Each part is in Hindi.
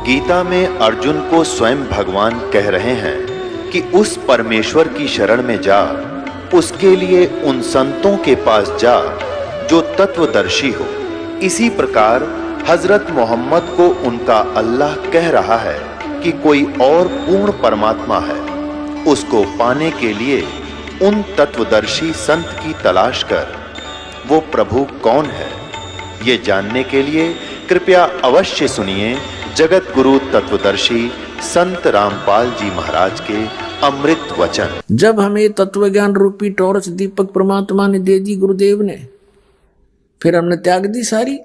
गीता में अर्जुन को स्वयं भगवान कह रहे हैं कि उस परमेश्वर की शरण में जा, उसके लिए उन संतों के पास जा जो तत्वदर्शी हो। इसी प्रकार हजरत मोहम्मद को उनका अल्लाह कह रहा है कि कोई और पूर्ण परमात्मा है, उसको पाने के लिए उन तत्वदर्शी संत की तलाश कर। वो प्रभु कौन है, ये जानने के लिए कृपया अवश्य सुनिए जगत गुरु तत्वदर्शी संत रामपाल जी महाराज के अमृत वचन। जब हमें तत्व ज्ञान रूपी टॉर्च दीपक परमात्मा ने दे दी, गुरुदेव ने, फिर हमने त्याग दी सारी।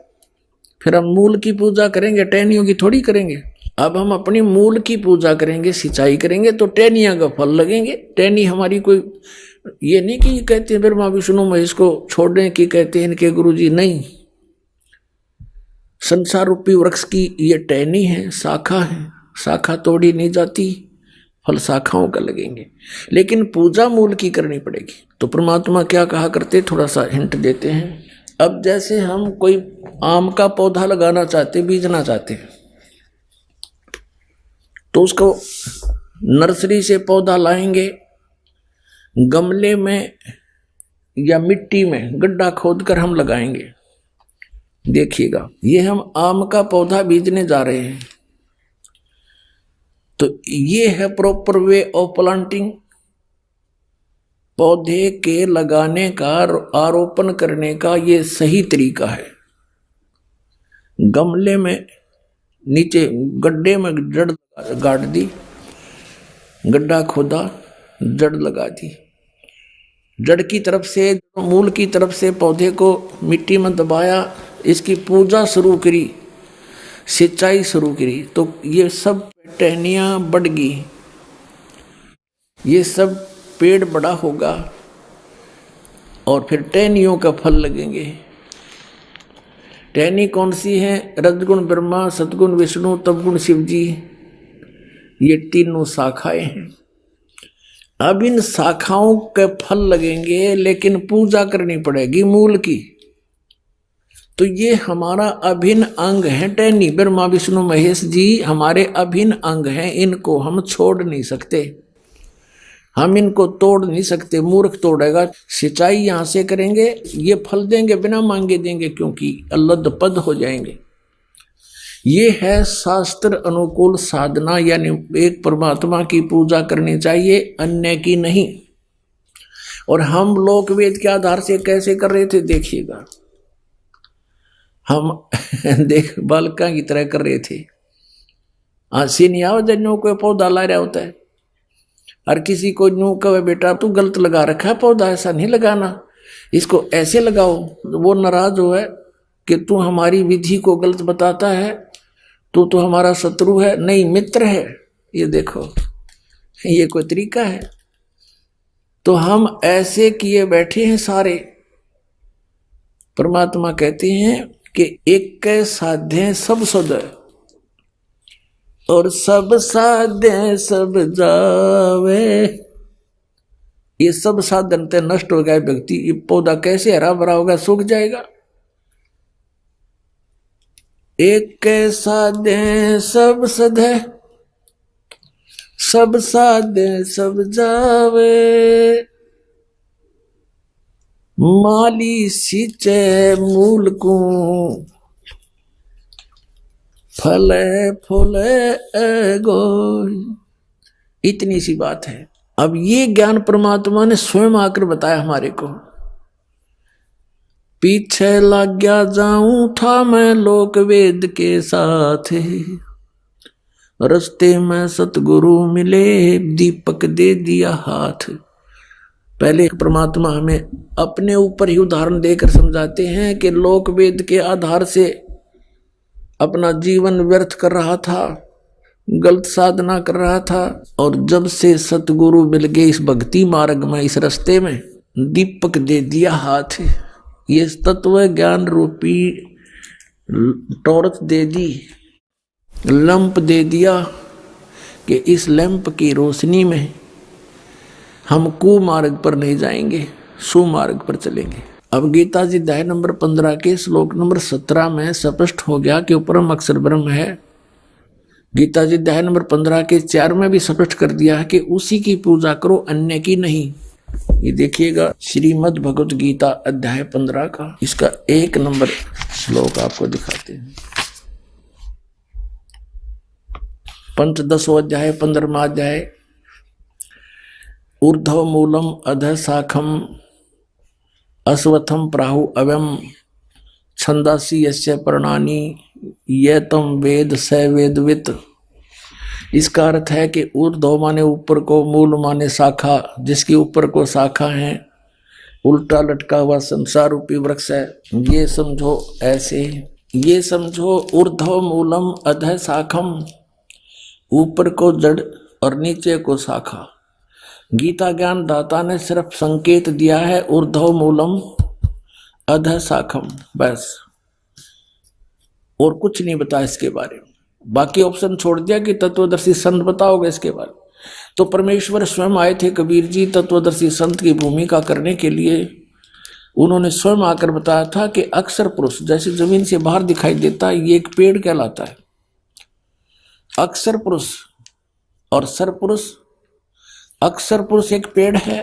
फिर हम मूल की पूजा करेंगे, टहनियों की थोड़ी करेंगे। अब हम अपनी मूल की पूजा करेंगे, सिंचाई करेंगे तो टहनियां का फल लगेंगे। टहनी हमारी कोई ये नहीं कि कहते हैं ब्रह्मा विष्णु महेश को छोड़ने की कहते हैं इनके गुरुजी, नहीं। संसार रूपी वृक्ष की ये टहनी है, शाखा है, शाखा तोड़ी नहीं जाती, फल शाखाओं का लगेंगे। लेकिन पूजा मूल की करनी पड़ेगी। तो परमात्मा क्या कहा करते, थोड़ा सा हिंट देते हैं। अब जैसे हम कोई आम का पौधा लगाना चाहते, बीजना चाहते हैं, तो उसको नर्सरी से पौधा लाएंगे, गमले में या मिट्टी में गड्ढा खोदकर हम लगाएंगे। देखिएगा, ये हम आम का पौधा बीजने जा रहे हैं, तो ये है प्रॉपर वे ऑफ प्लांटिंग। पौधे के लगाने का, आरोपण करने का ये सही तरीका है। गमले में नीचे गड्ढे में जड़ गाड़ दी, गड्ढा खोदा, जड़ लगा दी, जड़ की तरफ से, मूल की तरफ से पौधे को मिट्टी में दबाया, इसकी पूजा शुरू करी, सिंचाई शुरू करी, तो ये सब टहनियाँ बढ़ गई, ये सब पेड़ बड़ा होगा और फिर टहनियों का फल लगेंगे। टहनी कौन सी है? रजगुण ब्रह्मा, सतगुण विष्णु, तपगुण शिव जी, ये तीनों शाखाएं हैं। अब इन शाखाओं के फल लगेंगे, लेकिन पूजा करनी पड़ेगी मूल की। तो ये हमारा अभिन्न अंग है। टहनी ब्रह्मा विष्णु महेश जी हमारे अभिन्न अंग हैं, इनको हम छोड़ नहीं सकते, हम इनको तोड़ नहीं सकते। मूर्ख तोड़ेगा। सिंचाई यहां से करेंगे, ये फल देंगे, बिना मांगे देंगे, क्योंकि अल्लद पद हो जाएंगे। ये है शास्त्र अनुकूल साधना, यानी एक परमात्मा की पूजा करनी चाहिए, अन्य की नहीं। और हम लोक वेद के आधार से कैसे कर रहे थे, देखिएगा। हम देख बालका की तरह कर रहे थे। हंसी नहीं आओ जन्यों को पौधा ला रहा होता है, और किसी को यूं कहे बेटा तू गलत लगा रखा है पौधा, ऐसा नहीं लगाना, इसको ऐसे लगाओ। वो नाराज हो है कि तू हमारी विधि को गलत बताता है, तो हमारा शत्रु है। नहीं, मित्र है। ये देखो, ये कोई तरीका है? तो हम ऐसे किए बैठे हैं सारे। परमात्मा कहते हैं कि एक साध्य सब सद, और सब साध्य सब जावे। ये सब साधन ते नष्ट हो गए व्यक्ति, ये पौधा कैसे हरा भरा होगा, सूख जाएगा। एक साध्य सब सद है, सब साध्य सब जावे। माली सींचे मूल को, फले फूले गो। इतनी सी बात है। अब ये ज्ञान परमात्मा ने स्वयं आकर बताया हमारे को। पीछे लग गया जाऊं था मैं लोक वेद के साथ, रस्ते में सतगुरु मिले दीपक दे दिया हाथ। पहले परमात्मा हमें अपने ऊपर ही उदाहरण देकर समझाते हैं कि लोक वेद के आधार से अपना जीवन व्यर्थ कर रहा था, गलत साधना कर रहा था, और जब से सतगुरु मिल गए इस भक्ति मार्ग में, इस रास्ते में, दीपक दे दिया हाथ। ये तत्व ज्ञान रूपी टॉर्च दे दी, लैंप दे दिया कि इस लैंप की रोशनी में हम कुमार्ग पर नहीं जाएंगे, सुमार्ग पर चलेंगे। अब गीता जी अध्याय नंबर 15 के श्लोक नंबर 17 में स्पष्ट हो गया कि परम अक्षर ब्रह्म है, गीता जी अध्याय नंबर 15 के 4 में भी स्पष्ट कर दिया है कि उसी की पूजा करो, अन्य की नहीं। ये देखिएगा श्रीमद् भगवत गीता अध्याय 15 का इसका 1 नंबर श्लोक आपको दिखाते हैं। पंचदशो अध्याय 15वां अध्याय। ऊर्ध्व मूलम अधः शाखम अश्वत्थम प्राहु अव्यम छंदासी यस्य पर्णानि ये तम वेद स वेदवित। इसका अर्थ है कि ऊर्ध्व माने ऊपर को, मूल माने शाखा, जिसके ऊपर को शाखा है, उल्टा लटका हुआ संसार रूपी वृक्ष है। ये समझो ऐसे, ये समझो ऊर्ध्व मूलम अधः शाखम, ऊपर को जड़ और नीचे को शाखा। गीता ज्ञान दाता ने सिर्फ संकेत दिया है ऊर्ध्व मूलम अधः शाखम, बस, और कुछ नहीं बताया इसके बारे में। बाकी ऑप्शन छोड़ दिया कि तत्वदर्शी संत बताओगे इसके बारे में। तो परमेश्वर स्वयं आए थे कबीर जी तत्वदर्शी संत की भूमिका करने के लिए। उन्होंने स्वयं आकर बताया था कि अक्षर पुरुष जैसे जमीन से बाहर दिखाई देता है, ये एक पेड़ कहलाता है। अक्षर पुरुष और सरपुरुष, अक्षर पुरुष एक पेड़ है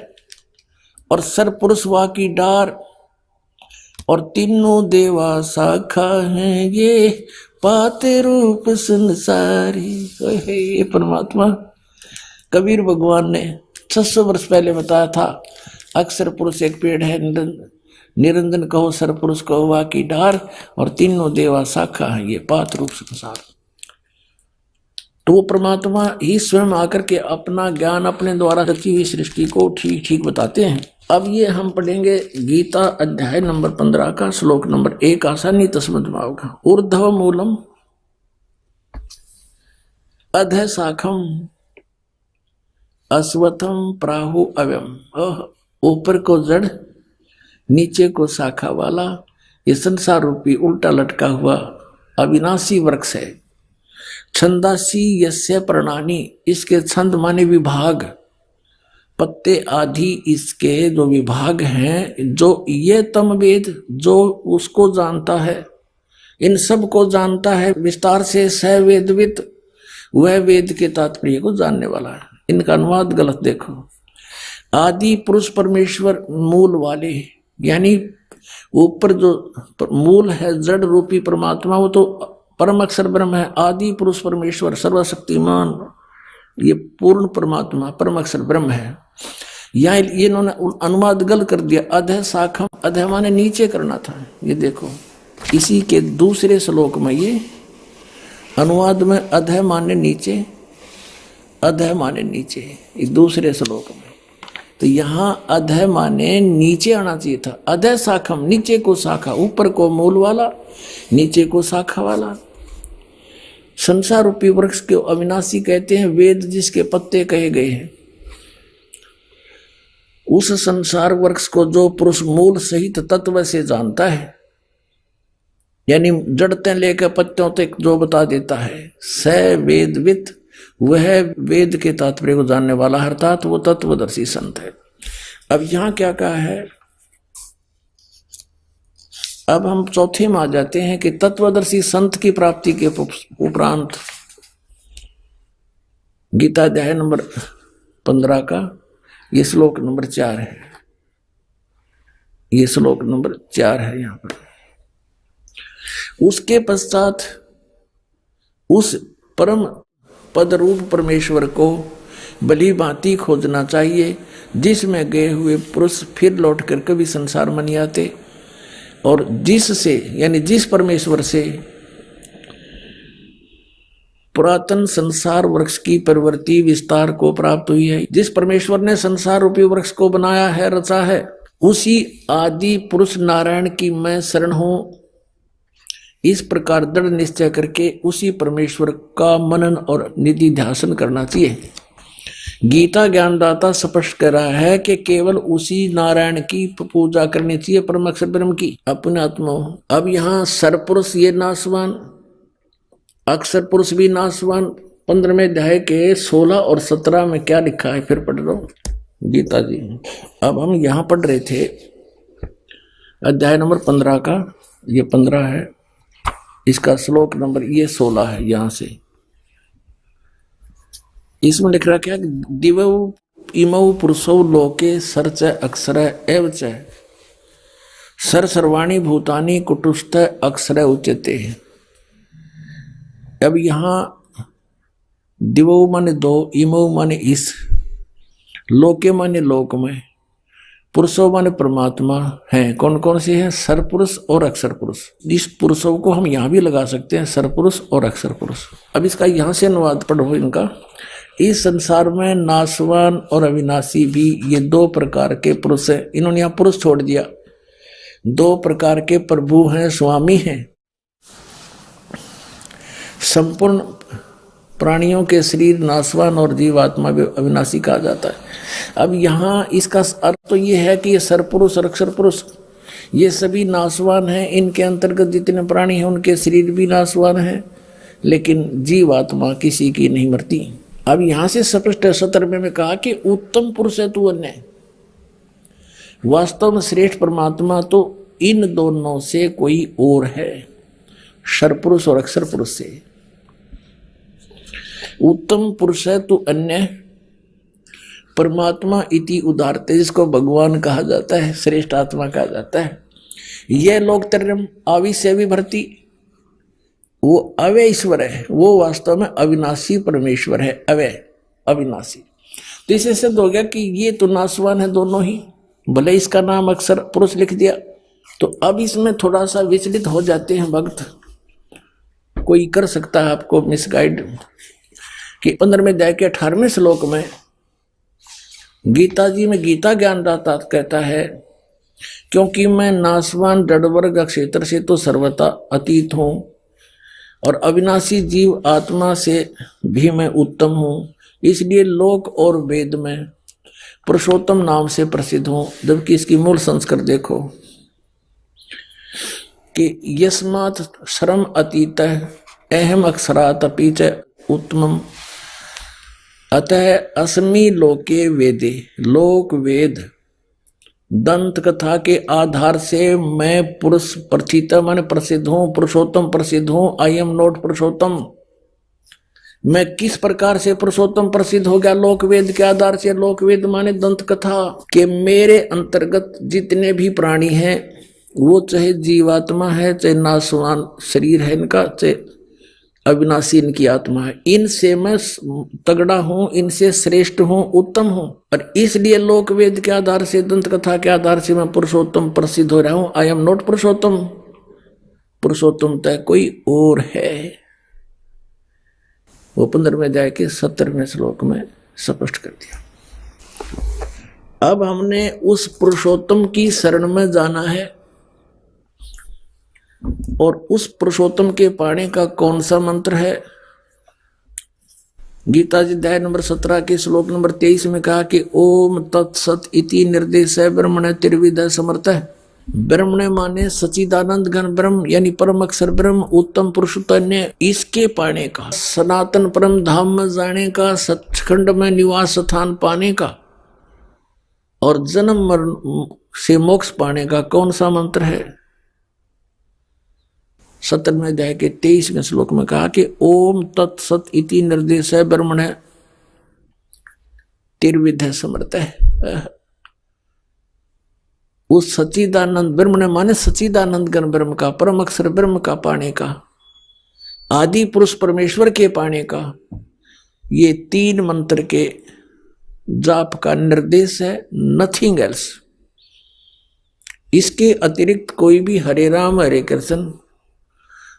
और सरपुरुष वह की डार, और तीनों देवा शाखा हैं, ये पाते रूप संसारी। ये परमात्मा कबीर भगवान ने 600 वर्ष पहले बताया था। अक्षर पुरुष एक पेड़ है, निरंजन कहो सरपुरुष कहो वह की डार, और तीनों देवा शाखा है, ये पात रूप संसार। तो वो परमात्मा ही स्वयं आकर के अपना ज्ञान अपने द्वारा रची हुई सृष्टि को ठीक ठीक बताते हैं। अब ये हम पढ़ेंगे गीता अध्याय नंबर 15 का श्लोक नंबर 1, आसानी तो समझ में आओगा। ऊर्ध्व मूलम अधः शाखम अश्वत्थम प्राहु अव्यम। ऊपर को जड़, नीचे को शाखा वाला ये संसार रूपी उल्टा लटका हुआ अविनाशी वृक्ष है। छंदासी यस्य पर्णानि, इसके छंद माने विभाग, पत्ते आदि इसके जो विभाग हैं, जो ये तम वेद, जो उसको जानता है, इन सब को जानता है विस्तार से, स वेदवित, वह वेद के तात्पर्य को जानने वाला है। इनका अनुवाद गलत देखो। आदि पुरुष परमेश्वर मूल वाले, यानी ऊपर जो मूल है जड़ रूपी परमात्मा, वो तो परम अक्षर ब्रह्म है। आदि पुरुष परमेश्वर सर्वशक्तिमान, ये पूर्ण परमात्मा परम अक्षर ब्रह्म है। यहाँ ये इन्होंने अनुवाद गलत कर दिया। अधः शाखम, अधः माने नीचे करना था। ये देखो इसी के दूसरे श्लोक में ये अनुवाद में अधः माने नीचे, अधः माने नीचे, इस दूसरे श्लोक में। तो यहाँ अधः माने नीचे आना चाहिए था। अधः शाखम, नीचे को शाखा, ऊपर को मूल वाला, नीचे को शाखा वाला। संसार रूपी वृक्ष के अविनाशी कहते हैं, वेद जिसके पत्ते कहे गए हैं। उस संसार वृक्ष को जो पुरुष मूल सहित तत्व से जानता है, यानी जड़ते लेकर पत्तों तक जो बता देता है, स वेदवित, वह वेद के तात्पर्य को जानने वाला, अर्थात वो तत्वदर्शी संत है। अब यहां क्या कहा है, अब हम चौथे में आ जाते हैं कि तत्वदर्शी संत की प्राप्ति के उपरांत गीता अध्याय नंबर 15 का ये श्लोक नंबर 4 है। ये श्लोक नंबर 4 है यहां पर। उसके पश्चात उस परम पद रूप परमेश्वर को भली भांति खोजना चाहिए, जिसमें गए हुए पुरुष फिर लौट कर कभी संसार में नहीं आते, और जिससे यानी जिस परमेश्वर से पुरातन संसार वृक्ष की प्रवृत्ति विस्तार को प्राप्त हुई है, जिस परमेश्वर ने संसार रूपी वृक्ष को बनाया है, रचा है, उसी आदि पुरुष नारायण की मैं शरण हूं। इस प्रकार दृढ़ निश्चय करके उसी परमेश्वर का मनन और निधि ध्यान करना चाहिए। गीता ज्ञानदाता स्पष्ट कर रहा है कि केवल उसी नारायण की पूजा करनी चाहिए, परम अक्षर ब्रह्म की, अपने आत्मा। अब यहाँ सरपुरुष ये नाशवान, अक्षर पुरुष भी नाशवान। 15वें अध्याय के 16 और 17 में क्या लिखा है, फिर पढ़ लो गीता जी। अब हम यहाँ पढ़ रहे थे अध्याय नंबर 15 का, ये 15 है, इसका श्लोक नंबर ये 16 है। यहाँ से इसमें लिख रहा क्या, दिव इमौ पुरुषौ लोके सर्च अक्षर एव च सर सर्वाणी भूतानी कुटुस्थ अक्षर उच्यते। अब यहां दिवौ माने दो, इमौ माने इस, लोके माने लोक में, पुरुषों माने परमात्मा हैं। कौन कौन से हैं? सरपुरुष और अक्षर पुरुष। इस पुरुषों को हम यहां भी लगा सकते हैं, सरपुरुष और अक्षर पुरुष। अब इसका यहां से अनुवाद पढ़ो इनका। इस संसार में नाशवान और अविनाशी भी ये दो प्रकार के पुरुष हैं। इन्होंने यहां पुरुष छोड़ दिया। दो प्रकार के प्रभु हैं, स्वामी हैं। संपूर्ण प्राणियों के शरीर नाशवान और जीवात्मा भी अविनाशी कहा जाता है। अब यहाँ इसका अर्थ तो ये है कि ये सरपुरुष और अक्षर पुरुष ये सभी नाशवान हैं। इनके अंतर्गत जितने प्राणी हैं उनके शरीर भी नाशवान हैं, लेकिन जीवात्मा किसी की नहीं मरती। अब यहाँ से स्पष्ट 17वें में कहा कि उत्तम पुरुष है तू अन्य। वास्तव में श्रेष्ठ परमात्मा तो इन दोनों से कोई और है, सरपुरुष और अक्षर पुरुष से। उत्तम पुरुष है तू अन्य परमात्मा इति उदारते, जिसको भगवान कहा जाता है, श्रेष्ठ आत्मा कहा जाता है। यह लोक तरम आवि से भी भरती, वो अवय ईश्वर है, वो वास्तव में अविनाशी परमेश्वर है, अवय अविनाशी। तो इससे सिद्ध हो गया कि ये तो नाशवान है दोनों ही, भले इसका नाम अक्षर पुरुष लिख दिया। तो अब इसमें थोड़ा सा विचलित हो जाते हैं भक्त, कोई कर सकता है आपको मिसगाइड। कि 15वें अध्याय के 18वें श्लोक में गीता जी में गीता ज्ञानदाता कहता है, क्योंकि मैं नाशवान जड़वर्ग क्षेत्र से तो सर्वथा अतीत हूं और अविनाशी जीव आत्मा से भी मैं उत्तम हूं, इसलिए लोक और वेद में पुरुषोत्तम नाम से प्रसिद्ध हूं। जबकि इसकी मूल संस्कृत देखो कि यस्मात् श्रम अतीत अहम अक्षरात् अपि च उत्तमम् अतः अस्मि लोके वेदे। लोक वेद दंत कथा के आधार से मैं पुरुष प्रथित माने प्रसिद्ध हूं, पुरुषोत्तम प्रसिद्ध हूं। आई एम नॉट पुरुषोत्तम। मैं किस प्रकार से पुरुषोत्तम प्रसिद्ध हो गया? लोक वेद के आधार से। लोक वेद माने दंत कथा के मेरे अंतर्गत जितने भी प्राणी हैं, वो चाहे जीवात्मा है, चाहे नाशवान शरीर है इनका, चाहे अविनाशी इनकी आत्मा है, इनसे मैं तगड़ा हूं, इनसे श्रेष्ठ हूं, उत्तम हूं। और इसलिए लोक वेद के आधार से, दंत कथा के आधार से मैं पुरुषोत्तम प्रसिद्ध हो रहा हूं। आई एम नॉट पुरुषोत्तम। पुरुषोत्तम तय कोई और है। वो 15वें अध्याय के 17वें श्लोक में स्पष्ट कर दिया। अब हमने उस पुरुषोत्तम की शरण में जाना है, और उस पुरुषोत्तम के पाने का कौन सा मंत्र है? गीता जी अध्याय नंबर 17 के श्लोक नंबर 23 में कहा कि ओम तत्सत इति निर्देश ब्रह्मण त्रिविध समर्थ। ब्रह्मण माने सचिदानंद घन ब्रह्म, यानी परम अक्षर ब्रह्म, उत्तम पुरुषोत्तम। इसके पाने का, सनातन परम धाम में जाने का, सचखंड में निवास स्थान पाने का और जन्म मरण से मोक्ष पाने का कौन सा मंत्र है? 17वें अध्याय के 23वें श्लोक में कहा कि ओम तत्सत इति निर्देश ब्रह्मण त्रिविध समर्थ है। उस सच्चिदानंद ब्रह्म ने माने सच्चिदानंद घन ब्रह्म का, परम अक्षर ब्रह्म का पाने का, आदि पुरुष परमेश्वर के पाने का, ये 3 मंत्र के जाप का निर्देश है, नथिंग एल्स। इसके अतिरिक्त कोई भी हरे राम हरे कृष्ण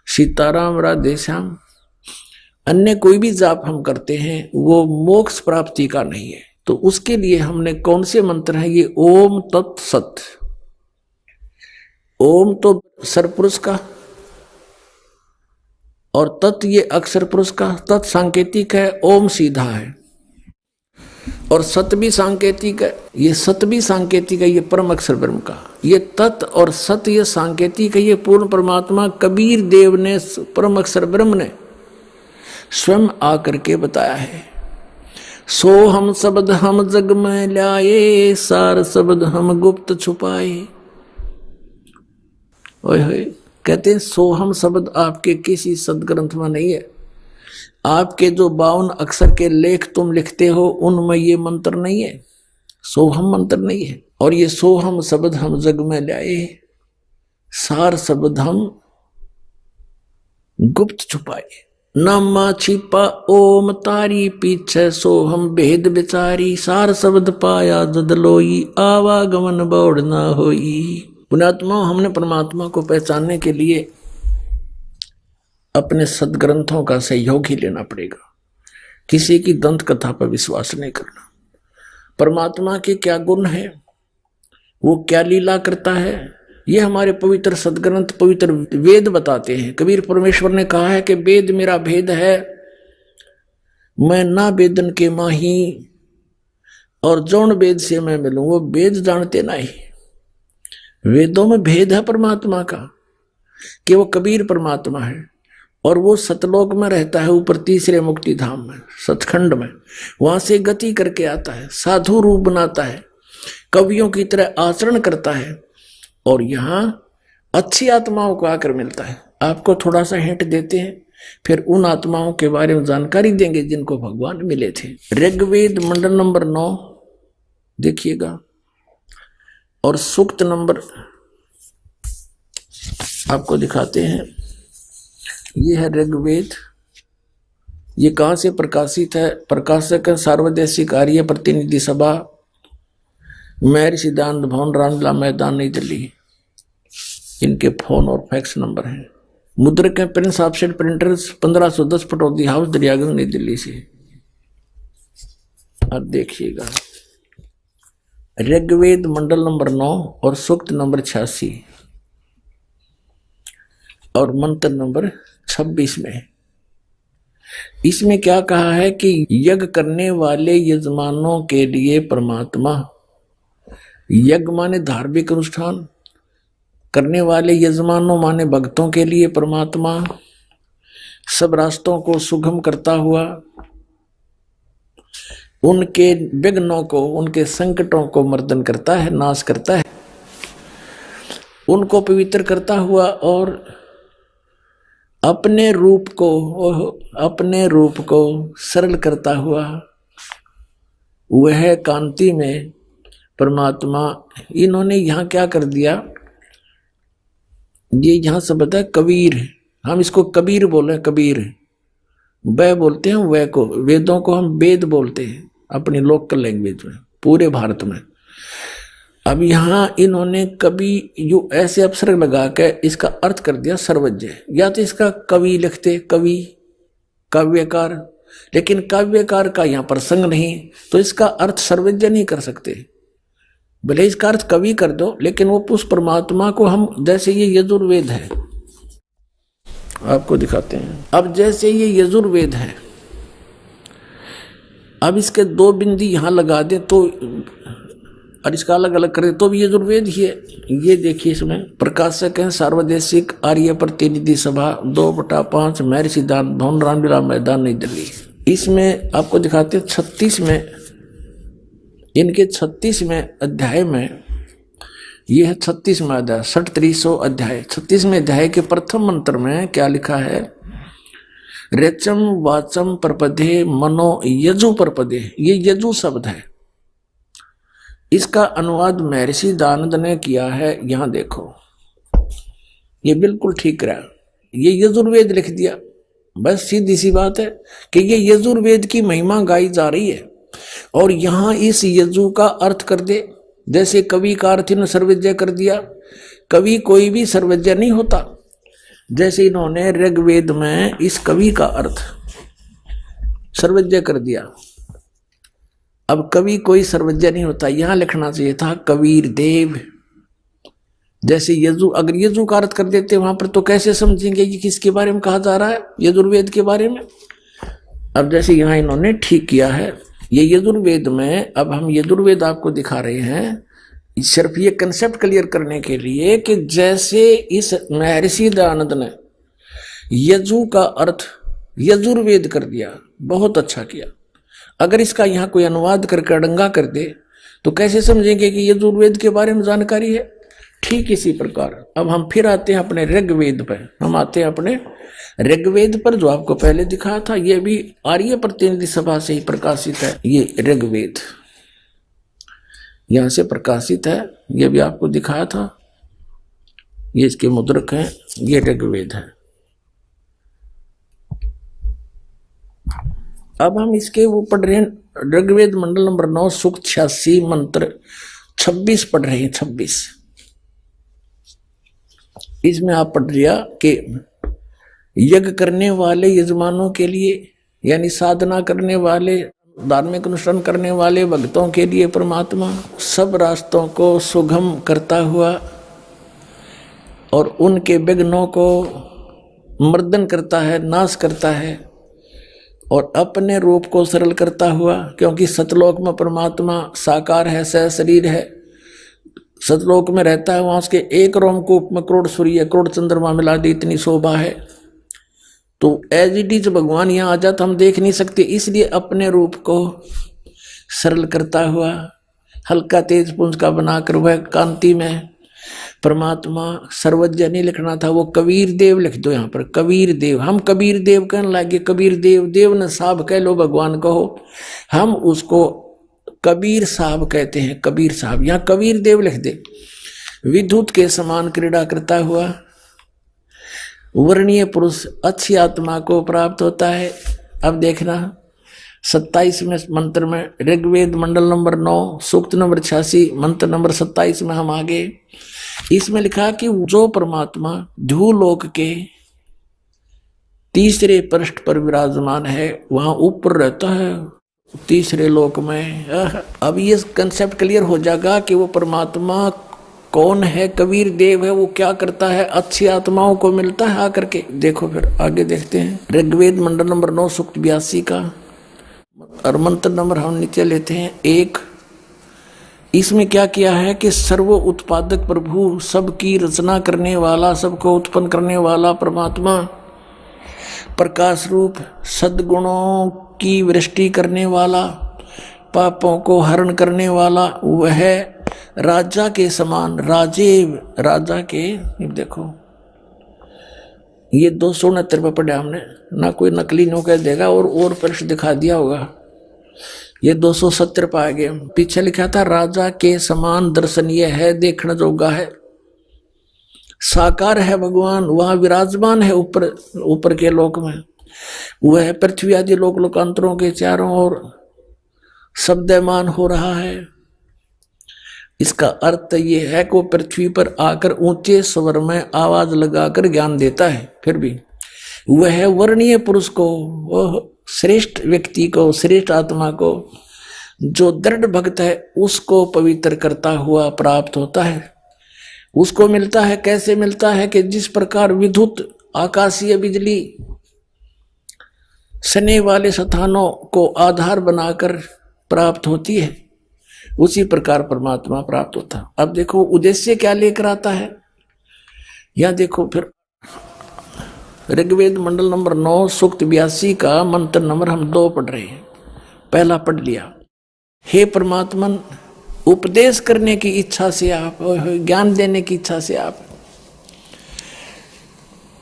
सीताराम राधे श्याम अन्य कोई भी जाप हम करते हैं वो मोक्ष प्राप्ति का नहीं है। तो उसके लिए हमने कौन से मंत्र हैं? ये ओम तत्सत। ओम तो सरपुरुष का और तत् ये अक्षर पुरुष का। तत् सांकेतिक है, ओम सीधा है, और सत भी सांकेतिक है। ये सत भी सांकेतिक है, ये परम अक्षर ब्रह्म का। ये तत् और सत ये सांकेतिक है, ये पूर्ण परमात्मा कबीर देव ने, परम अक्षर ब्रह्म ने स्वयं आकर के बताया है। सो हम शब्द हम जग में लाए, सार शब्द हम गुप्त छुपाए। ओए होए, कहते हैं सो हम शब्द आपके किसी सदग्रंथ में नहीं है, आपके जो 52 अक्षर के लेख तुम लिखते हो उनमें ये मंत्र नहीं है, सोहम मंत्र नहीं है। और ये सोहम शब्द हम जग में लाए, सार शब्द हम गुप्त छुपाए। नामा छिपा ओम तारी पीछे सोहम भेद बिचारी, सार शब्द पाया जदलोई आवागमन बौड़ ना होई। पुण्यात्मा, हमने परमात्मा को पहचानने के लिए अपने सदग्रंथों का सहयोग ही लेना पड़ेगा। किसी की दंत कथा पर विश्वास नहीं करना। परमात्मा के क्या गुण है, वो क्या लीला करता है, ये हमारे पवित्र सदग्रंथ, पवित्र वेद बताते हैं। कबीर परमेश्वर ने कहा है कि वेद मेरा भेद है, मैं ना वेदन के माही, और जौन वेद से मैं मिलूं वो वेद जानते नहीं। वेदों में भेद है परमात्मा का कि वो कबीर परमात्मा है और वो सतलोक में रहता है, ऊपर तीसरे मुक्ति धाम में, सचखंड में। वहां से गति करके आता है, साधु रूप बनाता है, कवियों की तरह आचरण करता है, और यहाँ अच्छी आत्माओं को आकर मिलता है। आपको थोड़ा सा हिंट देते हैं, फिर उन आत्माओं के बारे में जानकारी देंगे जिनको भगवान मिले थे। ऋग्वेद मंडल नंबर 9 देखिएगा, और सूक्त नंबर आपको दिखाते हैं। ये है ऋग्वेद। ये कहाँ से प्रकाशित है? प्रकाशक सार्वदेशिक आर्य प्रतिनिधि सभा, महर्षि दानंद भवन, रामलीला मैदान, नई दिल्ली। इनके फोन और फैक्स नंबर हैं। मुद्रक है Prince offset printers, 1510 Pataudi house, Daryaganj, नई दिल्ली से। अब देखिएगा, ऋग्वेद मंडल नंबर 9 और सूक्त नंबर 86 और मंत्र नंबर 26 में। इसमें क्या कहा है कि यज्ञ करने वाले यजमानों के लिए परमात्मा, यज्ञ माने धार्मिक अनुष्ठान करने वाले यजमानों माने भक्तों के लिए परमात्मा सब रास्तों को सुगम करता हुआ, उनके विघ्नों को, उनके संकटों को मर्दन करता है, नाश करता है, उनको पवित्र करता हुआ, और अपने रूप को सरल करता हुआ वह कांति में परमात्मा। इन्होंने यहाँ क्या कर दिया, ये यहाँ से बता कबीर, हम इसको कबीर बोले, कबीर वह बोलते हैं, वह को, वेदों को हम वेद बोलते हैं अपनी लोकल लैंग्वेज में पूरे भारत में। अब यहाँ इन्होंने कवि जो ऐसे अक्षर लगा के इसका अर्थ कर दिया सर्वज्ञ। या तो इसका कवि लिखते, कवि काव्यकार, लेकिन काव्यकार का यहाँ प्रसंग नहीं, तो इसका अर्थ सर्वज्ञ नहीं कर सकते। भले इसका अर्थ कवि कर दो, लेकिन वो उस परमात्मा को हम, जैसे ये यजुर्वेद है, आपको दिखाते हैं। अब जैसे ये यजुर्वेद है, अब इसके 2 बिंदी यहाँ लगा दे तो, और इसका अलग अलग कर दे तो भी यजुर्वेद ही है। ये देखिए, इसमें प्रकाशक है सार्वदेशिक आर्य प्रतिनिधि सभा, 2/5, महर्षि दानंद भवन, रामलीला मैदान, नई दिल्ली। इसमें आपको दिखाते हैं 36 में, इनके 36वें अध्याय में, यह है 36वां अध्याय, 6300 अध्याय। 36वें अध्याय के प्रथम मंत्र में क्या लिखा है? रेचम वाचम परपदे मनो यजु परपदे। ये यजु शब्द है, इसका अनुवाद महर्षि दानंद ने किया है। यहां देखो, ये बिल्कुल ठीक रहा, ये यजुर्वेद लिख दिया। बस सीधी सी बात है कि ये यजुर्वेद की महिमा गाई जा रही है, और यहां इस यजु का अर्थ कर दे। जैसे कवि का अर्थ इन्होंने सर्वज्ञ कर दिया, कवि कोई भी सर्वज्ञ नहीं होता। जैसे इन्होंने ऋग्वेद में इस कवि का अर्थ सर्वज्ञ कर दिया। अब कवि कोई सर्वज्ञ नहीं होता, यहां लिखना चाहिए था कबीर देव। जैसे यजु, अगर यजु का अर्थ कर देते वहां पर, तो कैसे समझेंगे कि किसके बारे में कहा जा रहा है? यजुर्वेद के बारे में। अब जैसे यहां इन्होंने ठीक किया है, ये यजुर्वेद में, अब हम यजुर्वेद आपको दिखा रहे हैं सिर्फ ये कंसेप्ट क्लियर करने के लिए कि जैसे इस महर्षि दानंद ने यजु का अर्थ यजुर्वेद कर दिया, बहुत अच्छा किया। अगर इसका यहाँ कोई अनुवाद करके अड़ंगा कर दे तो कैसे समझेंगे कि यजुर्वेद के बारे में जानकारी है? ठीक इसी प्रकार अब हम फिर आते हैं अपने ऋग्वेद पर। हम आते हैं अपने ऋग्वेद पर, जो आपको पहले दिखाया था। ये भी आर्य प्रतिनिधि सभा से ही प्रकाशित है। ये ऋग्वेद यहां से प्रकाशित है, ये भी आपको दिखाया था। ये इसके मुद्रक हैं, ये ऋग्वेद है। अब हम इसके वो पढ़ रहे हैं ऋग्वेद मंडल नंबर 9 सूक्त 86 मंत्र 26 पढ़ रहे हैं। 26 इसमें आप पढ़ लिया कि यज्ञ करने वाले यजमानों के लिए, यानी साधना करने वाले, धार्मिक अनुष्ठान करने वाले भक्तों के लिए परमात्मा सब रास्तों को सुगम करता हुआ और उनके विघ्नों को मर्दन करता है, नाश करता है, और अपने रूप को सरल करता हुआ, क्योंकि सतलोक में परमात्मा साकार है, सहशरीर है, सतलोक में रहता है। वहां उसके एक रोमकूप में करोड़ सूर्य करोड़ चंद्रमा मिला दी, इतनी शोभा है। तो एज इट इज भगवान यहाँ आ जाता हम देख नहीं सकते, इसलिए अपने रूप को सरल करता हुआ हल्का तेज पुंज का बनाकर वह कांति में परमात्मा सर्वज्ञ नहीं लिखना था, वो कबीर देव लिख दो यहाँ पर। कबीर देव, हम कबीर देव कहने लगे। कबीर देव, देव न साहब कह लो, भगवान कहो, हम उसको कबीर साहब कहते हैं। कबीर साहब, यहाँ कबीर देव लिख दे। विद्युत के समान क्रीड़ा करता हुआ वर्णीय पुरुष अच्छी आत्मा को प्राप्त होता है। अब देखना 27वें मंत्र में ऋग्वेद मंडल नंबर 9 सूक्त नंबर 86 मंत्र नंबर 27 में हम आगे। इसमें लिखा कि जो परमात्मा ध्रुवलोक के तीसरे पृष्ठ पर विराजमान है, वहां ऊपर रहता है तीसरे लोक में। अब ये कंसेप्ट क्लियर हो जाएगा कि वो परमात्मा कौन है, कबीर देव है, वो क्या करता है, अच्छी आत्माओं को मिलता है आकर के। देखो फिर आगे देखते हैं ऋग्वेद मंडल नंबर 9 सूक्त 82 का, और मंत्र नंबर हम नीचे लेते हैं 1। इसमें क्या किया है कि सर्व उत्पादक प्रभु, सबकी रचना करने वाला, सबको उत्पन्न करने वाला परमात्मा, प्रकाश रूप, सद्गुणों की वृष्टि करने वाला, पापों को हरण करने वाला, वह राजा के समान, राजा के, देखो ये 269 पे पढ़ा हमने ना, कोई नकली नो कह देगा और पृष्ठ दिखा दिया होगा। ये 270 पे आ गए। पीछे लिखा था राजा के समान दर्शनीय है, देखने जोगा है, साकार है भगवान, वहां विराजमान है ऊपर के लोक में। वह पृथ्वी आदि लोकांतरों के चारों ओर शब्दमान हो रहा है। इसका अर्थ ये है कि वो पृथ्वी पर आकर ऊंचे स्वर में आवाज लगाकर ज्ञान देता है। फिर भी वह वर्णीय पुरुष को, वह श्रेष्ठ व्यक्ति को, श्रेष्ठ आत्मा को, जो दृढ़ भक्त है, उसको पवित्र करता हुआ प्राप्त होता है। उसको मिलता है, कैसे मिलता है कि जिस प्रकार विद्युत आकाशीय बिजली सने वाले स्थानों को आधार बनाकर प्राप्त होती है, उसी प्रकार परमात्मा प्राप्त होता है। अब देखो उद्देश्य क्या लेकर आता है, यहां देखो फिर ऋग्वेद मंडल नंबर 9 सूक्त 82 का मंत्र नंबर हम 2 पढ़ रहे हैं। पहला पढ़ लिया, हे परमात्मन, उपदेश करने की इच्छा से आप, ज्ञान देने की इच्छा से आप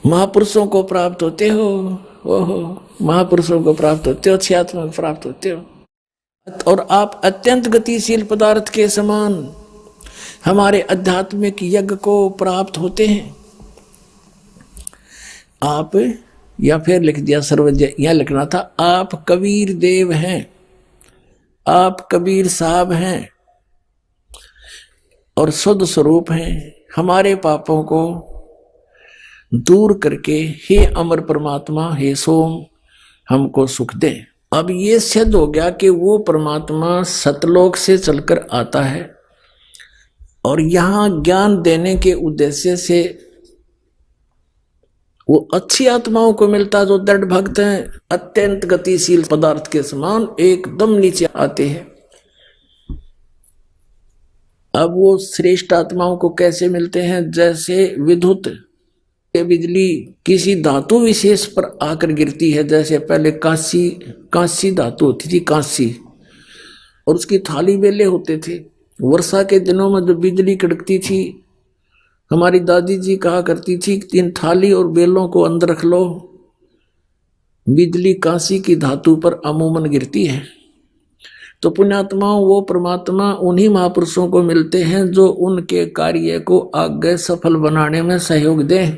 महापुरुषों को प्राप्त होते हो। ओहो, महापुरुषों को प्राप्त होते हो, अच्छी आत्मा को प्राप्त होते हो, और आप अत्यंत गतिशील पदार्थ के समान हमारे आध्यात्मिक यज्ञ को प्राप्त होते हैं। आप, या फिर लिख दिया सर्वज्ञ, यह लिखना था आप कबीर देव हैं, आप कबीर साहब हैं और शुद्ध स्वरूप हैं। हमारे पापों को दूर करके हे अमर परमात्मा, हे सोम, हमको सुख दे। अब ये सिद्ध हो गया कि वो परमात्मा सतलोक से चलकर आता है और यहाँ ज्ञान देने के उद्देश्य से वो अच्छी आत्माओं को मिलता, जो दृढ़ भक्त हैं, अत्यंत गतिशील पदार्थ के समान एकदम नीचे आते हैं। अब वो श्रेष्ठ आत्माओं को कैसे मिलते हैं, जैसे विद्युत बिजली किसी धातु विशेष पर आकर गिरती है। जैसे पहले कांसी धातु होती थी, कांसी, और उसकी थाली बेले होते थे। वर्षा के दिनों में जो बिजली कड़कती थी हमारी दादी जी कहा करती थी कि 3 थाली और बेलों को अंदर रख लो, बिजली कांसी की धातु पर अमूमन गिरती है। तो पुण्यात्माओं, वो परमात्मा उन्हीं महापुरुषों को मिलते हैं जो उनके कार्य को आगे सफल बनाने में सहयोग दें,